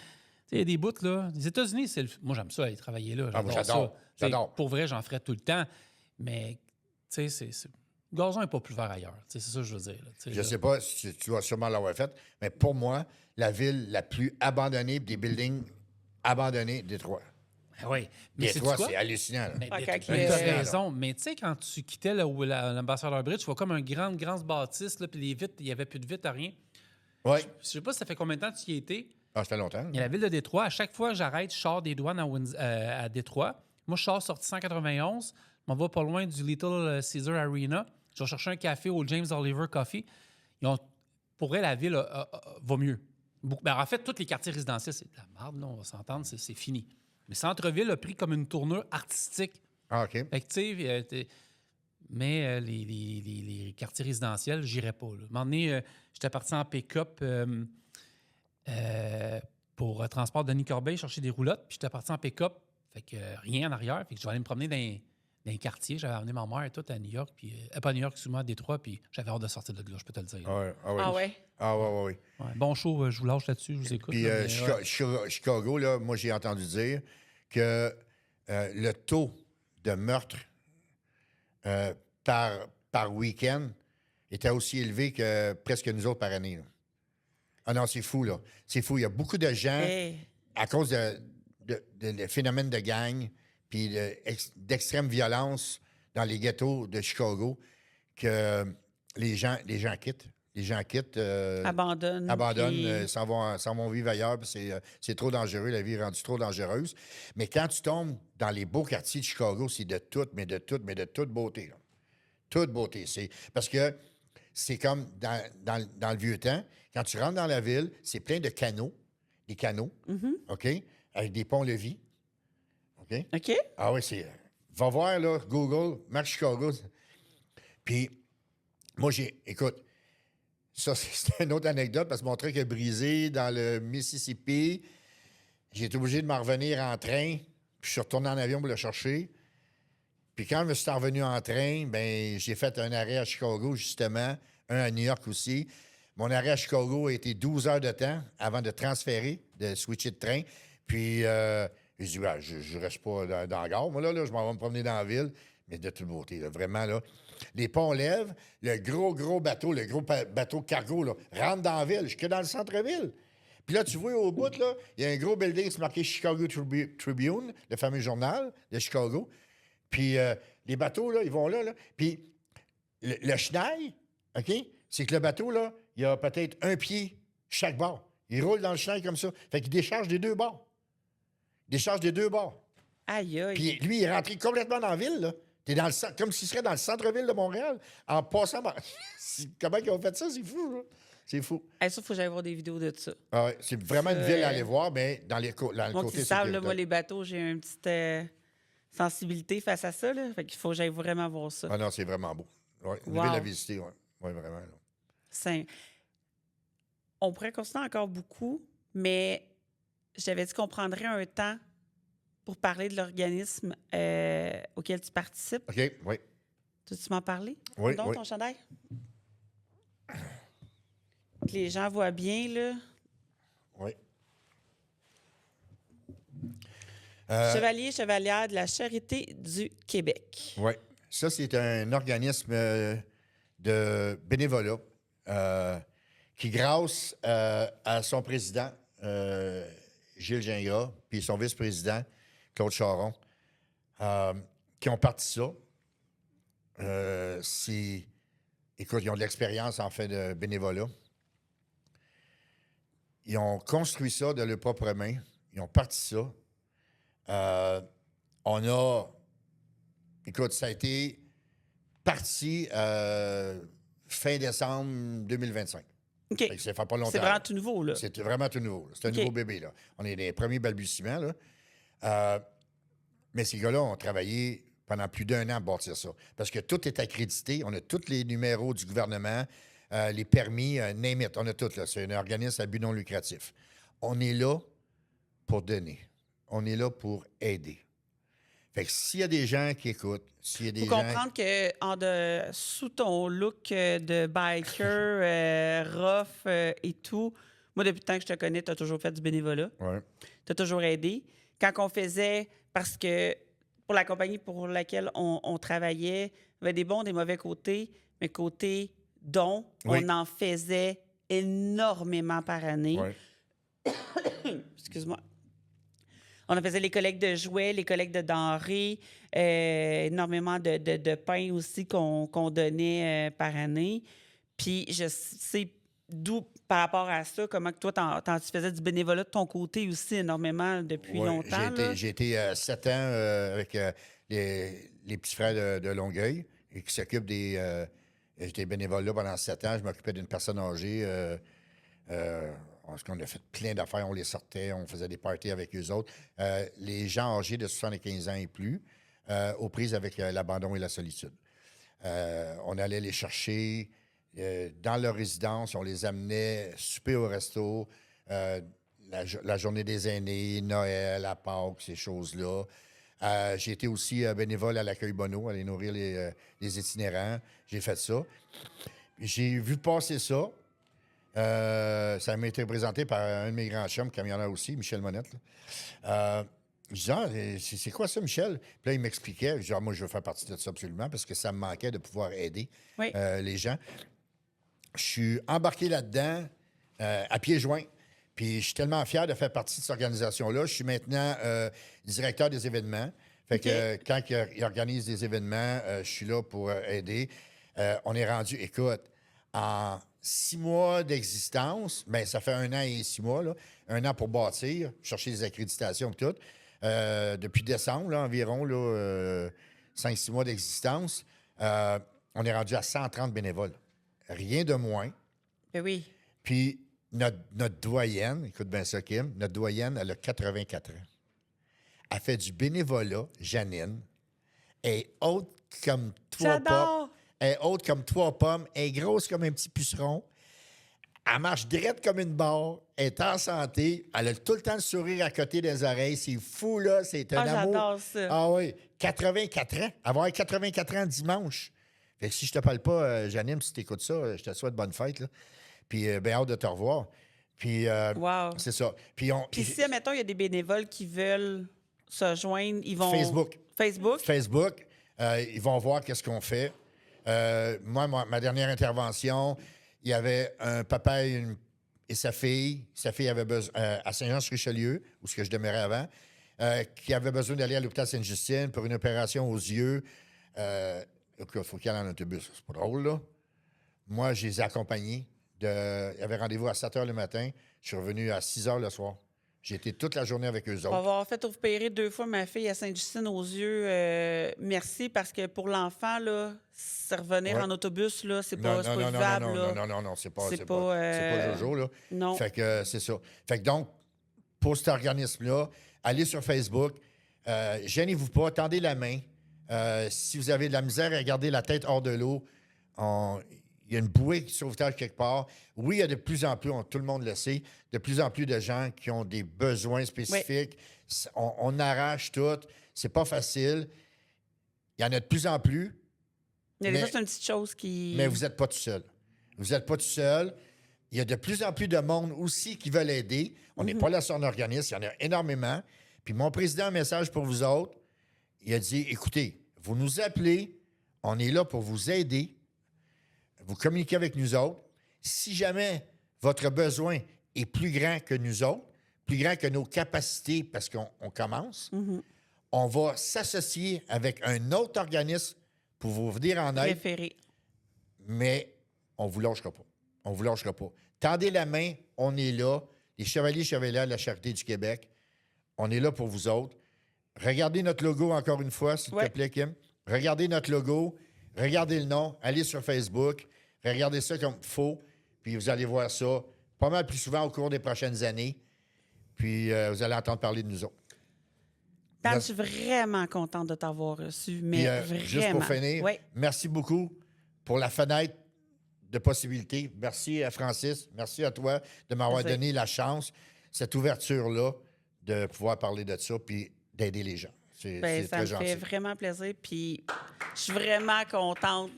sais, il y a des bouts, là. Les États-Unis, moi, j'aime ça, aller travailler là. Ah, moi, J'adore j'adore. ça. Tu sais, J'adore. Pour vrai, j'en ferais tout le temps. Mais, tu sais, le gazon n'est pas plus vert ailleurs. Tu sais, c'est ça que je veux dire. Là. Tu sais, Je là. sais pas si tu vas sûrement l'avoir fait, mais pour moi, la ville la plus abandonnée, des buildings abandonnés, Détroit. Ben oui. Mais Détroit, quoi? c'est hallucinant. Là. Mais Ah, Détroit, quand mais il- t'as hallucinant, raison. Mais tu sais, quand tu quittais l'ambassadeur Bridge, tu vois comme une grande bâtisse, là, puis les vitres, il n'y avait plus de vitres, rien. Oui. Je sais pas si ça fait combien de temps que tu y étais. Ah, ça fait longtemps. Il y a la ville de Détroit. À chaque fois que j'arrête, je sors des douanes à Détroit. Moi, je sors sorti 191. Je m'en vais pas loin du Little Caesar Arena. Je vais chercher un café au James Oliver Coffee. Pour vrai, la ville va mieux. En fait, tous les quartiers résidentiels, c'est de la merde, là, on va s'entendre, c'est fini. Mais centre-ville a pris comme une tournure artistique. Ah, OK. Fait que, tu sais, mais les quartiers résidentiels, j'irais pas. Là. À un moment donné, j'étais parti en pick-up pour transport de Denis Corbeil, chercher des roulottes, puis j'étais parti en pick-up, fait que rien en arrière, fait que je vais aller me promener dans les quartiers. J'avais amené ma mère et tout à New York, puis pas à New York, excuse-moi, à Détroit, puis j'avais hâte de sortir de là, je peux te le dire. Ah, ouais. Ah, ouais. Ah ouais? Ah, ouais, ouais, ouais. Ouais. Bon show, je vous lâche là-dessus, je vous écoute. Puis là, mais, Chicago, là, moi, j'ai entendu dire que le taux de meurtre par week-end était aussi élevé que presque nous autres par année. Là. Ah non, c'est fou, là. C'est fou. Il y a beaucoup de gens, Hey. à cause de phénomènes de gang puis d'extrême violence dans les ghettos de Chicago, que les gens quittent. Les gens quittent, Abandonnent. puis- s'en vont vivre ailleurs, puis c'est trop dangereux, la vie est rendue trop dangereuse. Mais quand tu tombes dans les beaux quartiers de Chicago, c'est de toute beauté. Là. Toute beauté. Parce que c'est comme dans le vieux temps, quand tu rentres dans la ville, c'est plein de canaux, des canaux, OK, avec des ponts-levis. OK? OK? Ah oui, va voir, là, Google, marque Chicago. Puis, moi, écoute, ça, c'est une autre anecdote parce que mon truck est brisé dans le Mississippi. J'ai été obligé de m'en revenir en train. Puis, je suis retourné en avion pour le chercher. Puis, quand je me suis revenu en train, ben j'ai fait un arrêt à Chicago, justement, un à New York aussi. Mon arrêt à Chicago a été 12 heures de temps avant de transférer, de switcher de train. Puis, j'ai dit, ben, je reste pas dans la gare. Moi, là, je m'en vais me promener dans la ville. Mais de toute beauté, là, vraiment, là. Les ponts lèvent, le gros bateau, le gros bateau cargo, là, rentre dans la ville, jusque dans le centre-ville. Puis là, tu vois au bout, là, il y a un gros building, c'est marqué Chicago Tribune, le fameux journal de Chicago. Puis les bateaux, là, ils vont là. Puis le chenal, OK, c'est que le bateau, là, il y a peut-être un pied chaque bord. Il roule dans le chenal comme ça. Fait qu'il décharge des deux bords. Aïe, aïe. Puis lui, il est rentré complètement dans la ville, là. T'es dans comme s'il serait dans le centre-ville de Montréal, en passant par... Comment ils ont fait ça? C'est fou, là. C'est fou. Hey, ça, il faut que j'aille voir des vidéos de ça. Ah ouais, c'est vraiment une ville à aller voir, mais dans le Moi, côté qui savent, là, sécuritaire. moi, les bateaux, j'ai une petite sensibilité face à ça. Là. Fait qu'il faut que j'aille vraiment voir ça. Ah non, c'est vraiment beau. Ouais, une Wow. ville à visiter, oui. Oui, vraiment. Là. On pourrait continuer encore beaucoup, mais j'avais dit qu'on prendrait un temps pour parler de l'organisme auquel tu participes. OK, oui. Tu m'en parler? Oui, Donc, oui. ton chandail? Que les gens voient bien, là. Oui. Chevalière de la Charité du Québec. Oui. Ça, c'est un organisme de bénévolat qui, grâce à son président, Gilles Gingras, puis son vice-président, Claude Charon, qui ont parti ça. Écoute, ils ont de l'expérience en fait de bénévolat. Ils ont construit ça de leurs propres mains. Ils ont parti ça. Écoute, ça a été parti fin décembre 2025. OK. Fait que ça fait pas longtemps. C'est vraiment tout nouveau, là. C'est vraiment tout nouveau. C'est un OK. nouveau bébé, là. On est des premiers balbutiements, là. Mais ces gars-là ont travaillé pendant plus d'1 an à bâtir ça. Parce que tout est accrédité. On a tous les numéros du gouvernement, les permis, name it. On a tout, là. C'est un organisme à but non lucratif. On est là pour donner. On est là pour aider. Fait que s'il y a des gens qui écoutent, s'il y a des Faut gens... comprendre que sous ton look de biker, rough et tout, moi, depuis le temps que je te connais, tu as toujours fait du bénévolat. Ouais. Tu as toujours aidé. Quand on faisait, parce que pour la compagnie pour laquelle on travaillait, il y avait des bons, des mauvais côtés, mais côté dons, Oui. on en faisait énormément par année. Ouais. Excuse-moi. On en faisait les collectes de jouets, les collectes de denrées, énormément de pain aussi qu'on donnait par année. Puis je sais d'où, par rapport à ça, comment que toi, tu faisais du bénévolat de ton côté aussi énormément depuis Ouais, longtemps. J'ai été 7 ans avec les petits frères de Longueuil et qui s'occupent des... j'étais bénévole là pendant 7 ans. Je m'occupais d'une personne âgée. Parce qu'on a fait plein d'affaires. On les sortait, on faisait des parties avec eux autres. Les gens âgés de 75 ans et plus, aux prises avec l'abandon et la solitude. On allait les chercher dans leur résidence. On les amenait souper au resto, la journée des aînés, Noël, à Pâques, ces choses-là. J'ai été aussi bénévole à l'accueil Bonneau, aller nourrir les itinérants. J'ai fait ça. J'ai vu passer ça. Ça m'a été présenté par un de mes grands chums, camionneur aussi, Michel Monette. Je disais, c'est quoi ça, Michel? Puis là, il m'expliquait. Je disais, moi, je veux faire partie de ça absolument parce que ça me manquait de pouvoir aider Oui. les gens. Je suis embarqué là-dedans à pieds joints. Puis je suis tellement fier de faire partie de cette organisation-là. Je suis maintenant directeur des événements. Fait que quand il organise des événements, je suis là pour aider. On est rendu, écoute, en 6 mois d'existence, bien, ça fait 1 an et 6 mois, là, 1 an pour bâtir, chercher des accréditations et tout. Depuis décembre, là, environ, là, 5-6 mois d'existence, on est rendu à 130 bénévoles. Rien de moins. Ben oui. Puis notre doyenne, écoute bien ça, Kim, notre doyenne, elle a 84 ans. Elle fait du bénévolat, Janine. Elle est haute comme 3 pommes. J'adore! Elle est haute comme 3 pommes. Elle est grosse comme un petit puceron. Elle marche droite comme une barre. Elle est en santé. Elle a tout le temps le sourire à côté des oreilles. C'est fou, là. C'est un amour. J'adore ça. Ah oui. 84 ans. Avoir 84 ans dimanche. Fait que si je te parle pas, Janine, si tu écoutes ça, je te souhaite bonne fête, là. Puis, bien hâte de te revoir. Puis, Wow. c'est ça. Puis, si, admettons, il y a des bénévoles qui veulent se joindre, ils vont... Facebook. Facebook? Ils vont voir qu'est-ce qu'on fait. Moi, ma dernière intervention, il y avait un papa et sa fille. Sa fille avait besoin à Saint-Jean-sur-Richelieu, où je demeurais avant, qui avait besoin d'aller à l'hôpital Sainte-Justine pour une opération aux yeux. Il faut qu'il aille en autobus. C'est pas drôle, là. Moi, je les ai accompagnés. Il y avait rendez-vous à 7 h le matin. Je suis revenu à 6 h le soir. J'ai été toute la journée avec eux On va autres. avoir fait opérer 2 fois ma fille à Sainte-Justine aux yeux. Merci, parce que pour l'enfant, là, se revenir Ouais. en autobus, là, c'est pas vivable. Non, c'est pas Jojo, là. Non. Fait que c'est ça. Fait que donc, pour cet organisme-là, allez sur Facebook. Gênez-vous pas, tendez la main. Si vous avez de la misère à garder la tête hors de l'eau, il y a une bouée de sauvetage quelque part. Oui, il y a de plus en plus, tout le monde le sait, de plus en plus de gens qui ont des besoins spécifiques. Oui. On arrache tout. C'est pas facile. Il y en a de plus en plus. Mais des fois, c'est une petite chose qui... Mais vous n'êtes pas tout seul. Vous n'êtes pas tout seul. Il y a de plus en plus de monde aussi qui veulent aider. On n'est pas là sur un organisme. Il y en a énormément. Puis mon président a un message pour vous autres. Il a dit, écoutez, vous nous appelez. On est là pour vous aider. Vous communiquez avec nous autres. Si jamais votre besoin est plus grand que nous autres, plus grand que nos capacités parce qu'on commence, on va s'associer avec un autre organisme pour vous venir en aide. Référé. Mais on ne vous lâchera pas. On ne vous lâchera pas. Tendez la main, on est là. Les Chevaliers Chevalières de la Charité du Québec, on est là pour vous autres. Regardez notre logo encore une fois, s'il te plaît, Kim. Regardez notre logo. Regardez le nom. Allez sur Facebook. Regardez ça comme il faut. Puis vous allez voir ça pas mal plus souvent au cours des prochaines années. Puis vous allez entendre parler de nous autres. Dan, Merci. je suis vraiment contente de t'avoir reçu, mais Puis, vraiment. juste pour finir, Oui. merci beaucoup pour la fenêtre de possibilités. Merci à Francis. Merci à toi de m'avoir Merci. donné la chance, cette ouverture-là, de pouvoir parler de ça puis d'aider les gens. C'est Ben, ça très me gentil. fait vraiment plaisir. Puis je suis vraiment contente.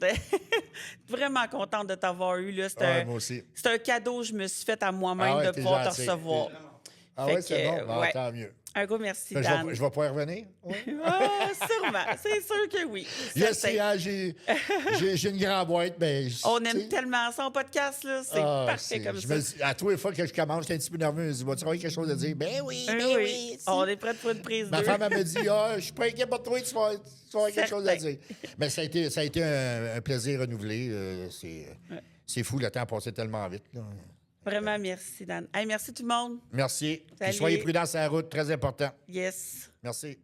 Vraiment contente de t'avoir eu. Là. Ouais, moi aussi. C'est un cadeau que je me suis fait à moi-même Ah ouais, de t'es pouvoir te gentil. recevoir. Ah Fait oui, c'est que, bon. Bon, ouais. tant mieux. Un gros merci, Je Dan. vais pouvoir revenir? Oui. Ah, sûrement. C'est sûr que oui. Yes, Certain. j'ai une grande boîte. Ben, On tu aime sais. tellement ça en podcast. Là. C'est Ah, parfait comme je ça. à tous les fois que je commence, j'étais un petit peu nerveux. Je dis, vas-tu avoir quelque chose à dire? Ben oui, ben Oui. oui. si. On est prêts pour une prise Ma 2. femme, elle me dit, je suis pas inquiet pour toi, tu vas avoir quelque chose à Certain. dire. Mais ça a été un plaisir renouvelé. C'est fou, le temps a passé tellement vite. Là. Vraiment, merci, Dan. Hey, merci tout le monde. Merci. Puis Salut. soyez prudents sur la route, très important. Yes. Merci.